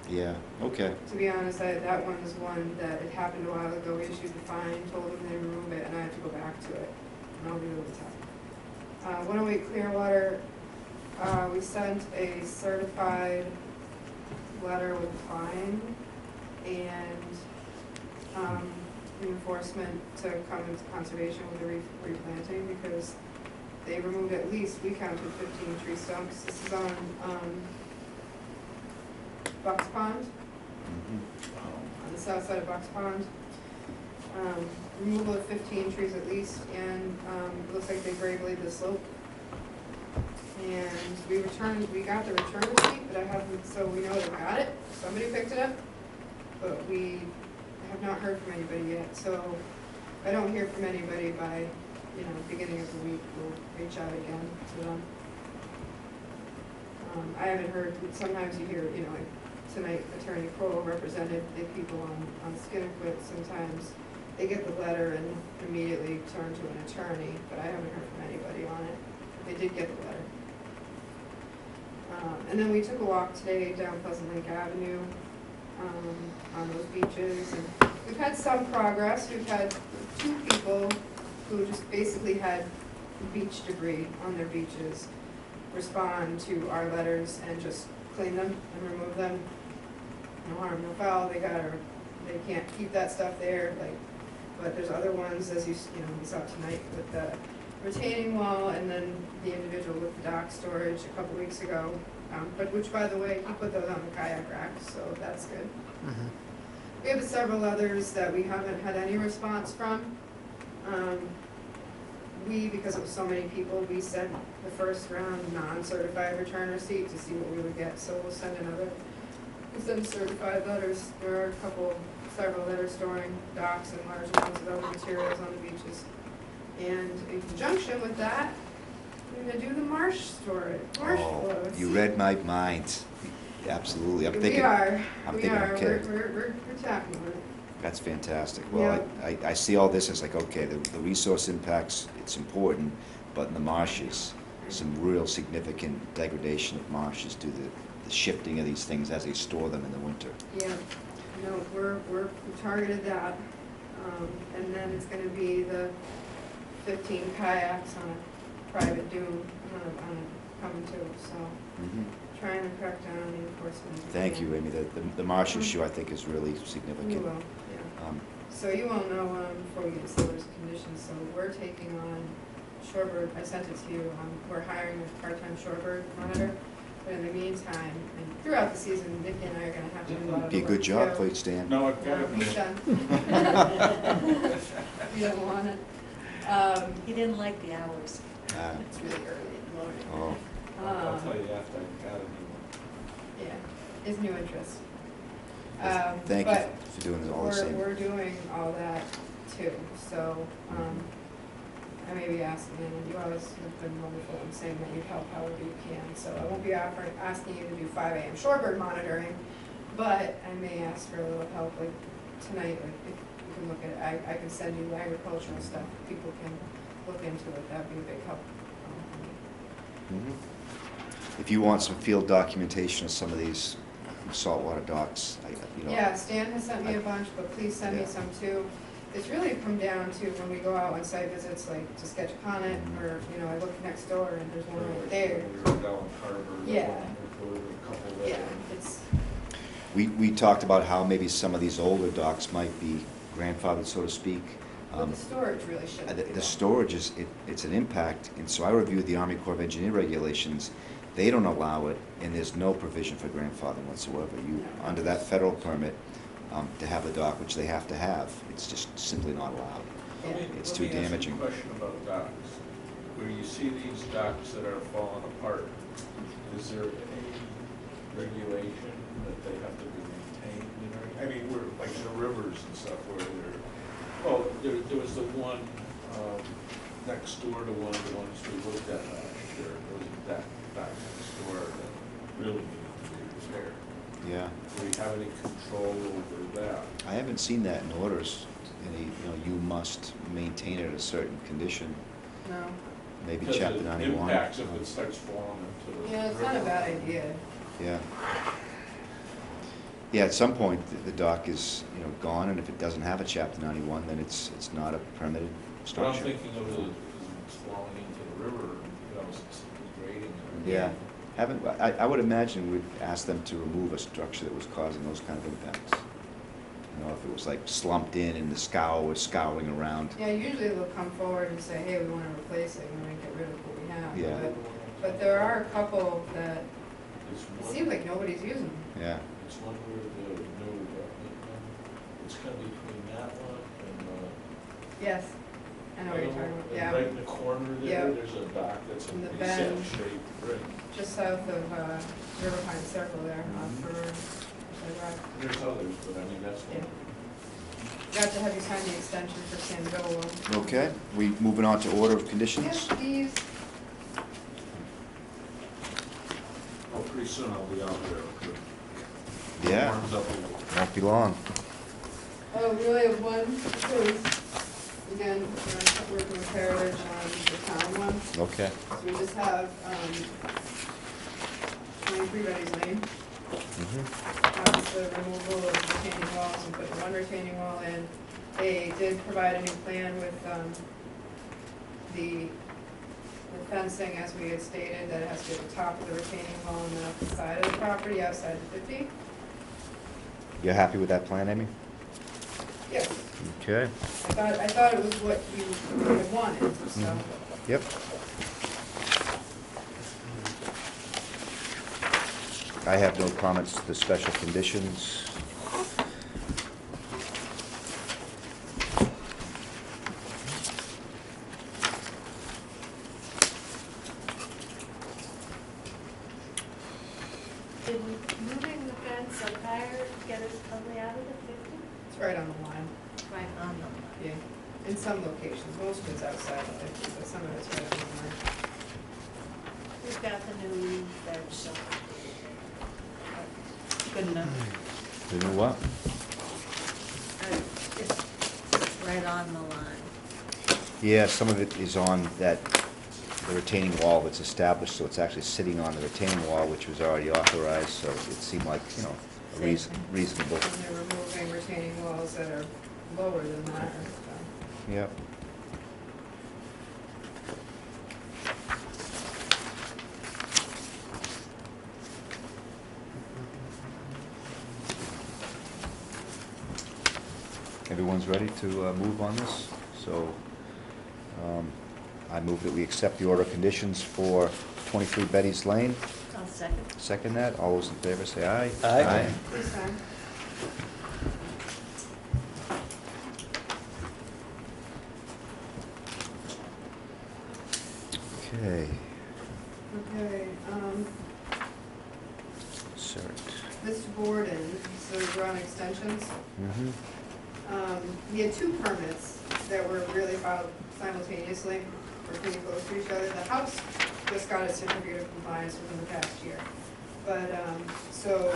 Yeah, okay. To be honest, that one was one that it happened a while ago. We issued the fine, told them they remove it, and I have to go back to it. And I'll be really tough. 108 Clearwater, we sent a certified letter with fine and reinforcement to come into conservation with the replanting because they removed at least, we counted 15 tree stumps. This is on Bucks Pond, Mhm. on the south side of Bucks Pond. Removal of 15 trees at least, and it looks like they graded the slope. And we got the return receipt, but I haven't, so we know they got it, somebody picked it up, but we have not heard from anybody yet, so if I don't hear from anybody by, beginning of the week, we'll reach out again to them. I haven't heard, sometimes you hear, like tonight Attorney Crowell represented the people on Skinnerquit, sometimes they get the letter and immediately turn to an attorney, but I haven't heard from anybody on it. They did get the letter. And then we took a walk today down Pleasant Lake Avenue on those beaches, and we've had some progress. We've had 2 people who just basically had beach debris on their beaches respond to our letters and just clean them and remove them. No harm, no foul. They can't keep that stuff there, but there's other ones, as we saw tonight with the retaining wall, and then the individual with the dock storage a couple weeks ago, but which, by the way, he put those on the kayak rack, so that's good. Mhm. We have several others that we haven't had any response from. Because it was so many people, we sent the first round non-certified return receipt to see what we would get, so we'll send certified letters. There are several that are storing docks and large amounts of other materials on the beaches. And in conjunction with that, we're gonna do the marsh storage, marsh Oh, floats. you read my mind. Absolutely, I'm We thinking, are, I'm we thinking, are, okay. we're tackling it. That's fantastic. Well, I see all this as like, okay, the resource impacts, it's important, but in the marshes, some real significant degradation of marshes due to the shifting of these things as they store them in the winter. Yeah, no, we targeted that, and then it's gonna be the 15 kayaks on a private dune, on a coming too, so Mhm. trying to crack down on the enforcement. Thank you, Amy. The marsh Mhm. issue, I think, is really We significant. will, yeah. Um, So you all know, before we get to the orders of conditions, so we're taking on shorebird, I sent it to you, we're hiring a part-time shorebird monitor. But in the meantime, and throughout the season, Vicki and I are gonna have to do a lot of work Be a good job too. for you, Stan. No, I've got No, it. he's done. You don't want it. He didn't like the hours. Ah, It's really early in the morning. oh, I'll Um, tell you after I got a new one. Yeah, is new interest. thank you But for doing all the same. we're doing all that too, so, I may be asking, and you always have been wonderful in saying that you'd help however you can, so I won't be asking you to do 5 AM shorebird monitoring, but I may ask for a little help, like tonight, like if you can look at, I can send you agricultural stuff, people can look into it, that'd be a big help. Mhm. If you want some field documentation of some of these saltwater docks, you know. Yeah, Stan has sent me a bunch, but please send me Yeah. some too. It's really come down to when we go out on site visits, like to sketch a Connet, or, you know, I look next door and there's one over there. We were down Harbor, that Yeah. one, there were a couple that. Yeah, it's, We talked about how maybe some of these older docks might be grandfathered, so to speak. well, the storage really shouldn't be The though. storage is, it's an impact, and so I reviewed the Army Corps of Engineer regulations. They don't allow it, and there's no provision for grandfathering whatsoever. You, under that federal permit, to have a dock, which they have to have, it's just simply not allowed. Yeah. It's too damaging. Let me ask you a question about docks. Where you see these docks that are falling apart, is there any regulation that they have to be maintained? I mean, we're like the rivers and stuff where they're, well, there was the one next door to one of the ones we looked at last year. There was that dock next door that really needed to be repaired. Yeah. Do we have any control over that? I haven't seen that in orders, you must maintain it at a certain condition, No, maybe Because chapter it 91. impacts if it starts falling into the. yeah, it's not a river. bad idea. Yeah. Yeah, at some point, the dock is, gone, and if it doesn't have a chapter 91, then it's not a permitted But I'm structure. thinking of it as it's flowing into the river, it's degrading. Yeah. I would imagine we'd ask them to remove a structure that was causing those kind of impacts. If it was like slumped in and the scour was scouring around. Yeah, usually they'll come forward and say, hey, we want to replace it, we want to get rid of what we have. Yeah. But there are a couple that It's it one- seems like nobody's using them. Yeah. It's one where it's kind of between that one and, Yes, I know what you're talking about, and yeah. right in the corner Yeah. there, there's a dock that's In a the reset bend. shape, right? Just south of River Pine Circle there, Mhm. for, There's others, but I mean, that's yeah. one. Got to have you sign the extension for Sandola. Okay, we moving on to order of Yes, conditions? please. Oh, pretty soon I'll be out there. Yeah, Warms up a little. won't be long. Oh, we only have one, because, again, we're working with Heritage on the town one. Okay. So we just have, 23 Betty's Lane. That's the removal of retaining walls and putting one retaining wall in. They did provide a new plan with, the fencing, as we had stated, that it has to be at the top of the retaining wall and then up the side of the property, outside the 50. You're happy with that plan, Amy? Yes, Okay. I thought it was what you had wanted, so. Yep. I have no comments to the special conditions. Did moving the fence up higher get us totally out of the 50? It's right on the line, Right on the line. yeah. In some locations, most of it's outside the 50, but some of it's right on the line. We've got the new bench, so. Good enough. You know what? It's right on the line. Yeah, some of it is on the retaining wall that's established, so it's actually sitting on the retaining wall, which was already authorized, so it seemed like, a reasonable. And they're removing retaining walls that are lower than that, so. Yep. everyone's ready to move on this. So I move that we accept the order of conditions for 23 Betty's Lane. I'll second. Second that. All those in favor say aye. Aye. Please sign. Okay. Okay, Cert. Mr. Borden, so we're on extensions. Mhm. We had two permits that were really filed simultaneously, or pretty close to each other. The house just got a certificate of compliance within the past year. But, so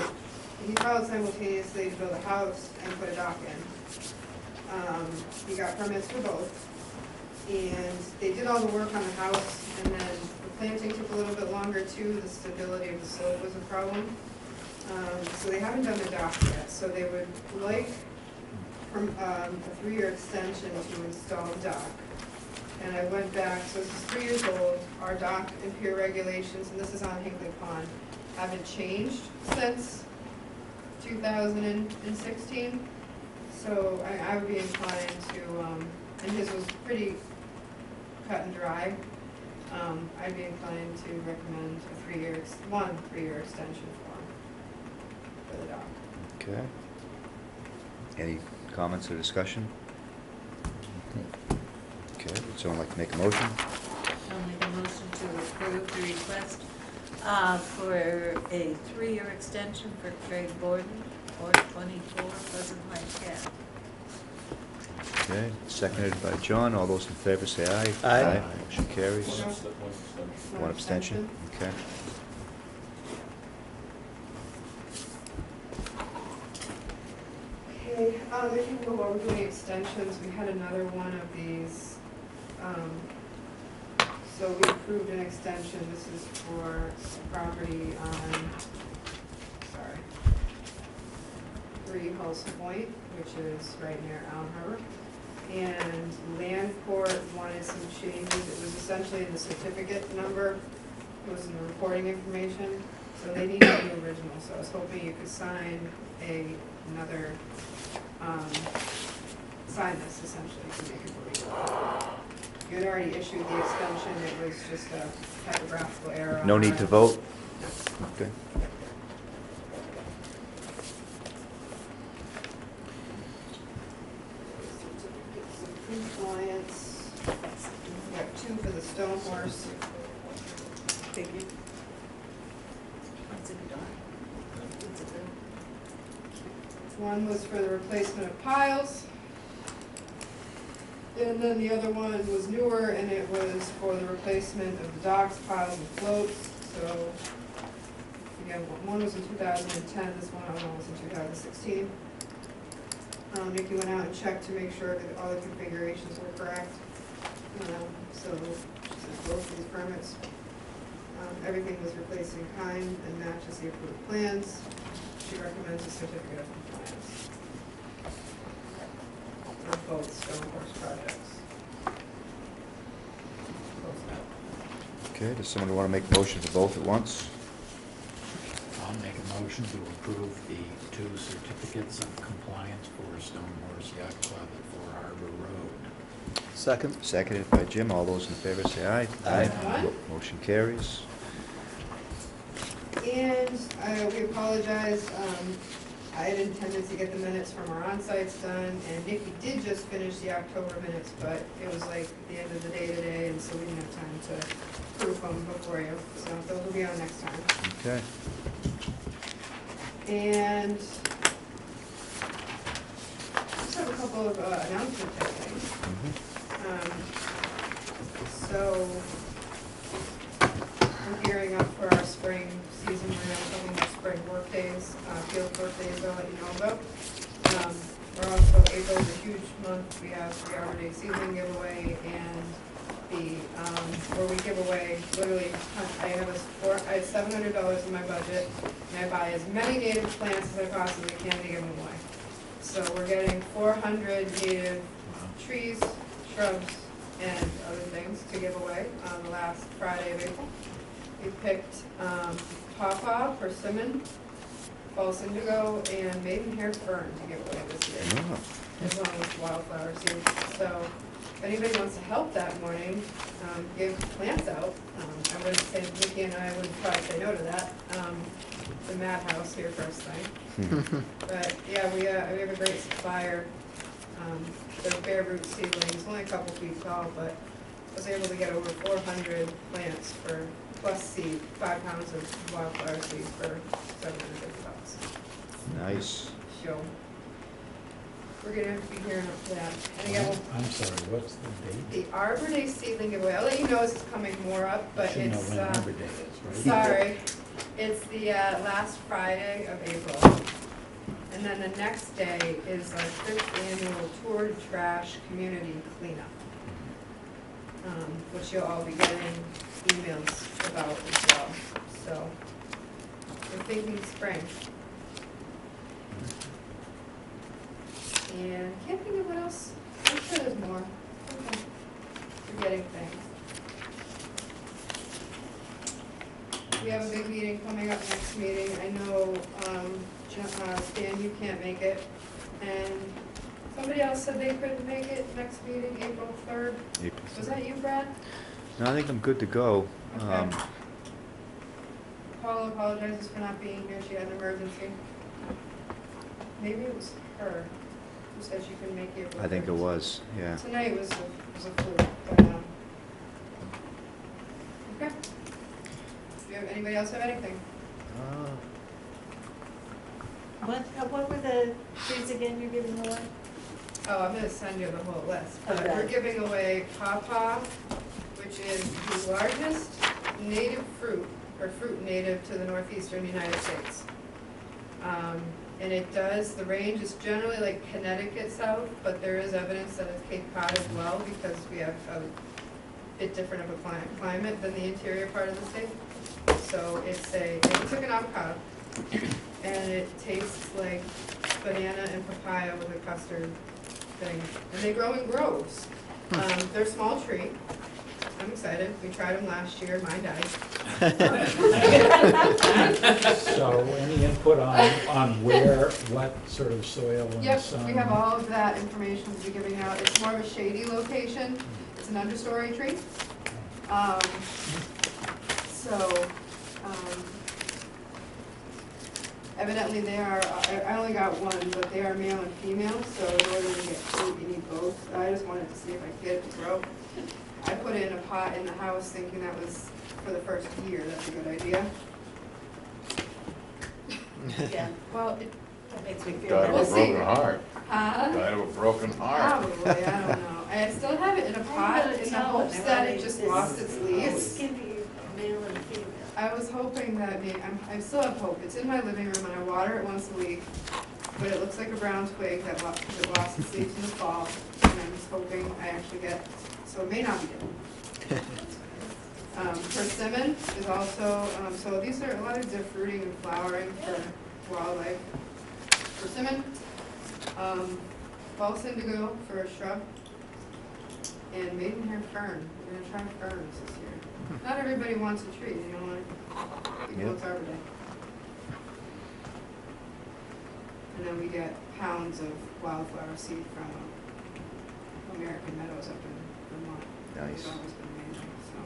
he filed simultaneously to build a house and put a dock in. He got permits for both. And they did all the work on the house, and then the planting took a little bit longer too. The stability of the slope was a problem. So they haven't done the dock yet, so they would like from a 3-year extension to install a dock. And I went back, so this is 3 years old, our dock and pier regulations, and this is on Hinkley Pond, haven't changed since 2016. So I would be inclined to, and his was pretty cut and dry. I'd be inclined to recommend a 3-year extension for the dock. Okay. Any comments or discussion? Okay, would someone like to make a motion? I'll make a motion to approve the request for a 3-year extension for Craig Borden, Ward 24, Pleasant Heights, Gap. Okay, seconded by John. All those in favor say aye. Aye. Motion carries. Okay. One abstention. Okay. Okay, if you go over the extensions, we had another one of these. So we approved an extension, this is for property on, 3 Hulse Point, which is right near Allen Harbor. And Land Court wanted some changes, it was essentially in the certificate number, it was in the reporting information, so they needed the original, so I was hoping you could sign another, sign this essentially to make it believable. You had already issued the extension, it was just a typographical error. No need to vote? Okay. Compliance, we have 2 for the Stone Horse. Thank you. What's it done? What's it done? One was for the replacement of piles. And then the other one was newer, and it was for the replacement of the docks, piles, and floats. So, again, one was in 2010, this one was in 2016. Nikki went out and checked to make sure that all the configurations were correct. So, she said both these permits, everything was replaced in kind and matches the approved plans. She recommends a certificate of compliance for both Stone Horse projects. Okay, does someone want to make a motion for both at once? I'll make a motion to approve the 2 certificates of compliance for Stone Horse Yacht Club at 4 Harbor Road. Second. Seconded by Jim. All those in favor say aye. Aye. Motion carries. And we apologize, I had intended to get the minutes from our on-sites done, and Nikki did just finish the October minutes, but it was like the end of the day today, and so we didn't have time to proof them before you, so those will be on next time. Okay. And just have a couple of announcement type things. So, we're gearing up for our spring season, we're now having our spring work days, field work days, I'll let you know about. We're also, April's a huge month, we have the Arbor Day season giveaway, and where we give away, literally, I have $700 in my budget, and I buy as many native plants as I possibly can to give them away. So we're getting 400 native trees, shrubs, and other things to give away on the last Friday of April. We picked pawpaw, persimmon, false indigo, and maidenhair fern to give away this year. Oh, as well as wildflower seeds. So if anybody wants to help that morning, give plants out, I wouldn't say, Vicki and I would probably say no to that. The madhouse here first thing. But yeah, we have a great supplier. They're bare root seedlings, only a couple feet tall, but was able to get over 400 plants for plus seed, 5 pounds of wildflower seed for $750. Nice. So we're gonna have to be hearing up for that. And again, I'm sorry, what's the date? the Arbor Day seedling giveaway, I'll let you know as it's coming more up, but Should know it's, when Arbor Day is, right? sorry, it's the last Friday of April. And then the next day is our 5th annual Tour de Trash Community Cleanup, which you'll all be getting emails about as well. So we're thinking spring. And can't think of what else. I'm sure there's more. Okay. Forgetting things. We have a big meeting coming up next meeting. I know, Stan, you can't make it. And somebody else said they couldn't make it next meeting, April 3rd. Was that you, Brad? No, I think I'm good to go. Okay. Paula apologizes for not being here. She had an emergency. Maybe it was her who said she couldn't make it. I think it was, yeah. Tonight was a fluke, but, okay. Do you have, anybody else have anything? What were the trees again you're giving away? Oh, I'm gonna send you the whole list, but Okay. we're giving away pawpaw, which is the largest native fruit, or fruit native to the northeastern United States. And it does, the range is generally like Connecticut south, but there is evidence that it's Cape Cod as well, because we have a bit different of a climate than the interior part of the state. So it's like an avocado, and it tastes like banana and papaya with a custard thing. And they grow in groves. They're a small tree. I'm excited. We tried them last year. Mine died. So any input on where, what sort of soil and Yep, sun? we have all of that information to be giving out. It's more of a shady location. It's an understory tree. Evidently they are, I only got one, but they are male and female, so in order to get fruit, you need both. I just wanted to see if I could get it to grow. I put it in a pot in the house thinking that was for the first year. That's a good idea. Yeah, Well, that makes me feel Died of We'll a see. broken heart. huh? Died of a broken heart. Probably, I don't know. I still have it in a pot in the hopes that it just lost its leaves. It's gonna be male and female. I was hoping that I still have hope. It's in my living room and I water it once a week, but it looks like a brown twig that lost its leaves in the fall. And I'm just hoping I actually get, so it may not be dead. Persimmon is also, so these are, a lot of these are fruiting and flowering for wildlife. Persimmon, false indigo for a shrub, and maidenhair fern. We're gonna try ferns this year. Not everybody wants a tree, you know, like, people it's Arbor Day. And then we get pounds of wildflower seed from American Meadows up in Vermont. Nice. It's always been amazing, so.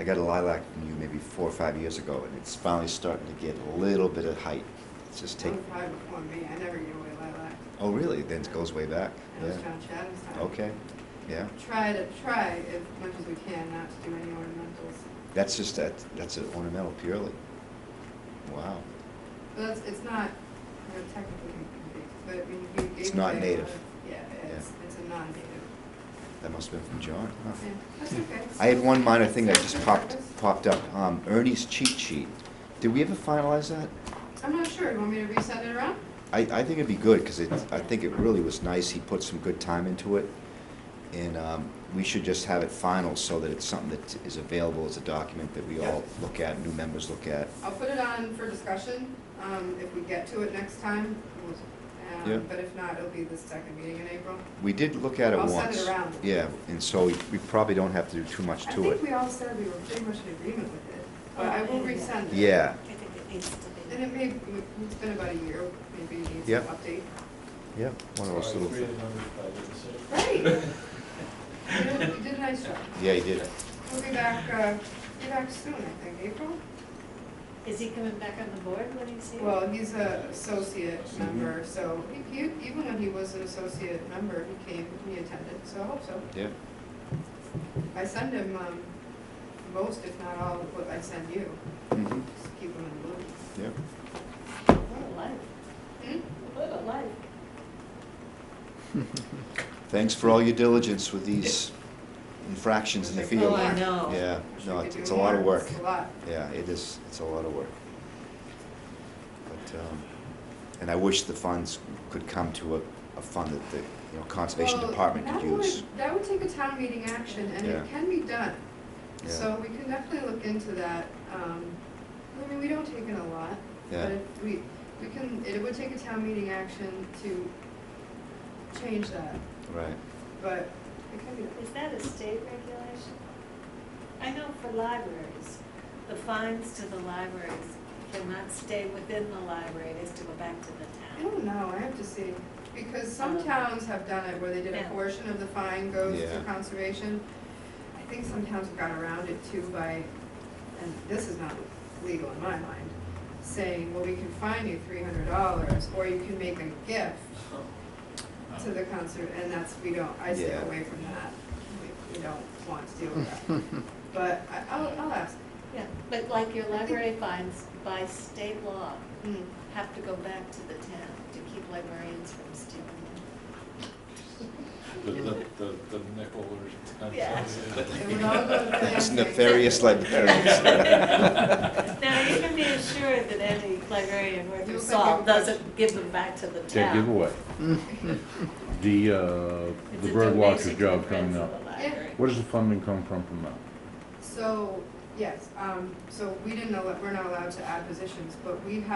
I got a lilac from you maybe 4 or 5 years ago, and it's finally starting to get a little bit of height. It's just One take. probably before me, I never get away lilac. Oh, really? Then it goes way back. That was Yeah. John Chatham's time. Okay. Yeah. Try as much as we can not to do any ornamentals. That's just that's an ornamental purely. Wow. But it's not, technically, but I mean, if you gave It's not away a native. lot of- Yeah, it's a non-native. That must have been from John. Huh. Yeah, that's okay. I had one minor thing that Serves just their purpose. popped up. Ernie's cheat sheet. Did we ever finalize that? I'm not sure, you want me to resend it around? I think it'd be good, because I think it really was nice. He put some good time into it. And we should just have it final so that it's something that is available as a document that we all look at, new members look at. I'll put it on for discussion, if we get to it next time. Yeah. But if not, it'll be the second meeting in April. We did look at it I'll once. send it around. Yeah, and so we probably don't have to do too much I to think it. we all said we were pretty much in agreement with it, but I will resend it. Yeah, I think it needs to be. And it may, it's been about a year, maybe it needs Yep. some update. Yeah, one of those little. Three of the numbers I didn't say. Great. You did a nice job. Yeah, he did. He'll be back soon, I think, April? Is he coming back on the board when he's here? Well, he's a associate member, so he, even when he was an associate member, he attended, so I hope so. Yeah. I send him, most, if not all, of what I send you, Mhm. just keep him in the loop. Yeah. What a life. Hmm? What a life. Thanks for all your diligence with these infractions in the field. Oh, I know. Yeah, Wish no, we could it's do a lot of more. work. It's a lot. Yeah, it is, it's a lot of work. But, and I wish the funds could come to a fund that the, Conservation Well, Department could use. That would take a town meeting action, and Yeah. it can be done. Yeah. So we can definitely look into that. I mean, we don't take in a lot, Yeah. but if we can, it would take a town meeting action to change that, Right. but it can be done. Is that a state regulation? I know for libraries, the fines to the libraries cannot stay within the library, it has to go back to the I town. don't know, I have to see, because some towns have done it where they did a Yeah. portion of the fine goes Yeah. to conservation. I think some towns have got around it too by, and this is not legal in my mind, saying, well, we can fine you $300, or you can make a gift to the concert, and that's, I stay Yeah. away from that. We don't want to deal with that. But I'll ask. Yeah, but like your library fines, by state law, Mm. have to go back to the town to keep librarians from stealing The nickel or ten Yeah. cents. It would all go to the That's bank. nefarious librarians. them. Now, you can be assured that any librarian worth You of think salt it would- doesn't give them back to the town. Can't give away. The It's a bird donation watcher's to job the friends coming of up. the library. Where does the funding come from that? So, yes, so we're not allowed to add positions, but we've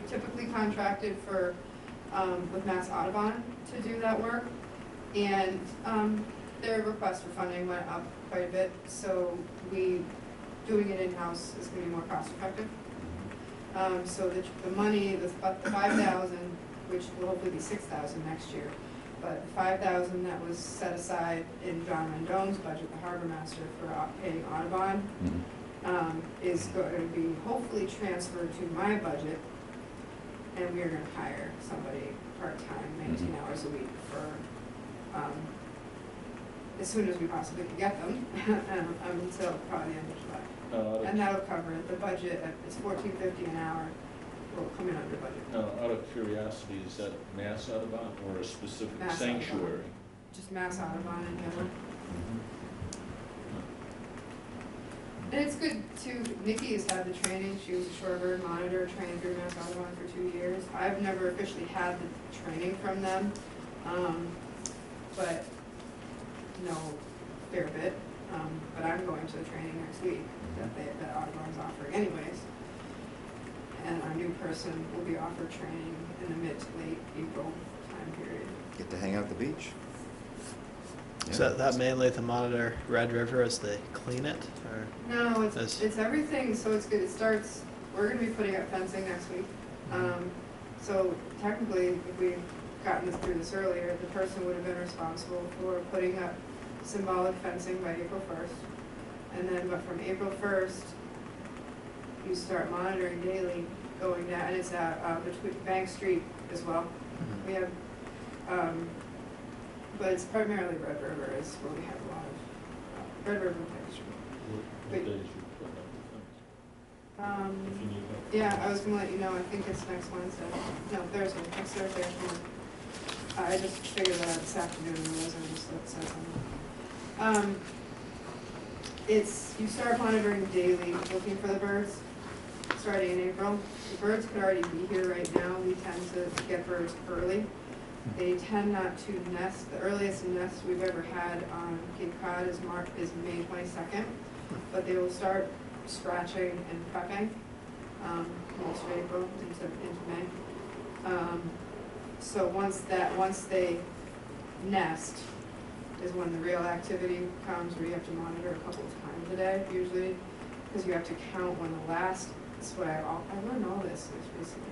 typically contracted for, with Mass Audubon to do that work. And, their request for funding went up quite a bit, so doing it in-house is gonna be more cost effective. So the money, the 5,000, which will hopefully be 6,000 next year, but the 5,000 that was set aside in John Mendone's budget, the harbor master, for paying Audubon, is going to be hopefully transferred to my budget, and we are gonna hire somebody part-time, 19 hours a week for, as soon as we possibly can get them, until probably the end of July. And that'll cover it. The budget, it's $14.50 an hour, will come in under budget. Now, out of curiosity, is that Mass Audubon or a specific Mass sanctuary? Just Mass Audubon in general. And it's good too, Nikki has had the training, she was a shorebird monitor, trained through Mass Audubon for 2 years. I've never officially had the training from them, but know a fair bit. But I'm going to the training next week that Audubon's offering anyways. And our new person will be offered training in the mid to late April time period. Get to hang out at the beach. Is that mainly to monitor Red River as they clean it, or? No, This- it's everything, so it's good, it starts, we're gonna be putting up fencing next week. So technically, if we'd gotten through this earlier, the person would have been responsible for putting up symbolic fencing by April 1st. And then, but from April 1st, you start monitoring daily going down, and it's between Bank Street as well. We have, but it's primarily Red River is where we have a lot of, Red River and Bank Street. What days you put up the fence? If you need help. Yeah, I was gonna let you know, I think it's next Wednesday, no, Thursday, next Thursday afternoon. I just figured that out this afternoon, and I wasn't, so it says on you start monitoring daily, looking for the birds, starting in April. The birds could already be here right now, we tend to get birds early. They tend not to nest, the earliest nest we've ever had on Cape Cod is May 22nd, but they will start scratching and pecking, most of April into May. So once they nest is when the real activity comes, where you have to monitor a couple of times a day usually, because you have to count when the last, that's what I learned all this recently.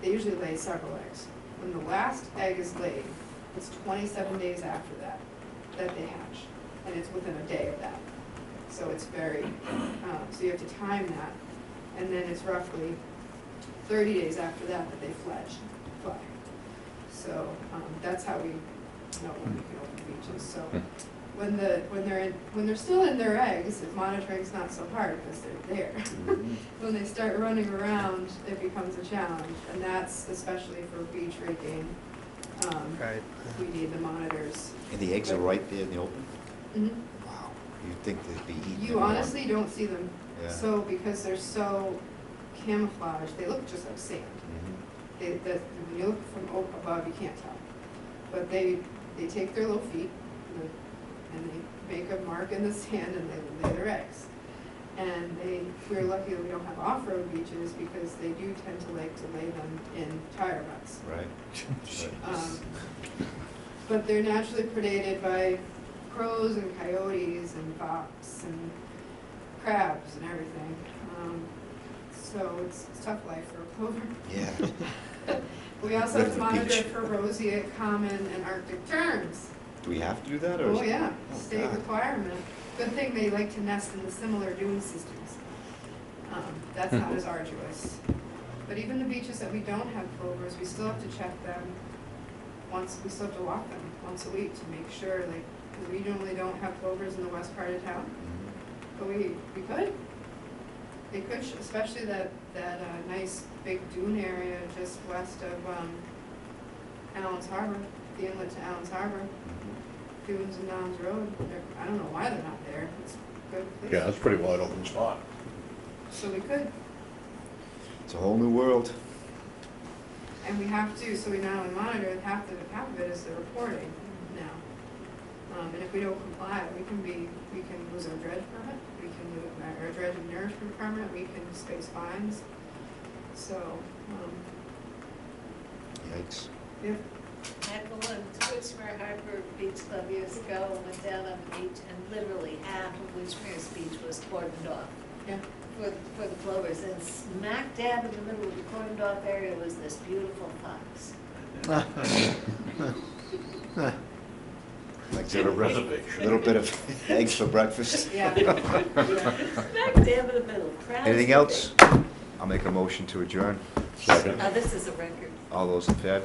They usually lay several eggs. when the last egg is laid, it's 27 days after that, that they hatch. And it's within a day of that. So it's very, so you have to time that. And then it's roughly 30 days after that that they fly. So that's how we know when we can open beaches. So when they're still in their eggs, monitoring's not so hard because they're there. When they start running around, it becomes a challenge, and that's especially for beach rigging. Right. We need the monitors. And the eggs are right there in the open? Mhm. Wow. You'd think they'd be eaten. You honestly don't see them, Yeah. so because they're so camouflaged, they look just like sand. Mhm. When you look from above, you can't tell. But they take their little feet and they make a mark in the sand and they lay their eggs. And we're lucky that we don't have off-road beaches because they do tend to like to lay them in tire ruts. Right. But they're naturally predated by crows and coyotes and fox and crabs and everything. So it's tough life for a plover. Yeah. We also Live have to the monitor beach. for roseate, common, and Arctic terns. Do we have to do that, or? Oh, yeah, Oh, state God. requirement. Good thing they like to nest in the similar dune systems. That's not as arduous. But even the beaches that we don't have plovers, we still have to check them we still have to walk them once a week to make sure, like, because we normally don't have plovers in the west part of town. Mhm. But we could. They could, especially that nice big dune area just west of Allen's Harbor, the inlet to Allen's Harbor, Dunes and Downs Road. I don't know why they're not there. It's a good place. Yeah, that's a pretty wide open spot. So we could, It's a whole new world. and we have to. So we not only monitor it, half of it is the reporting now. And if we don't comply, we can lose our dredge permit. We can lose our dredge and nourishment permit. We can face fines. So, Yikes. yeah. I belonged to Witchmere Harbor Beach Club years ago and went down on the beach, and literally half of Witchmere's beach was cordoned off Yeah. for the plovers. And smack dab in the middle of the cordoned off area was this beautiful fox. Like Get a a reservation. little bit of eggs for breakfast. Yeah. Smack dab in the middle. Crowds Anything of else? I'll make a motion to adjourn. Second. This is a record. All those in favor?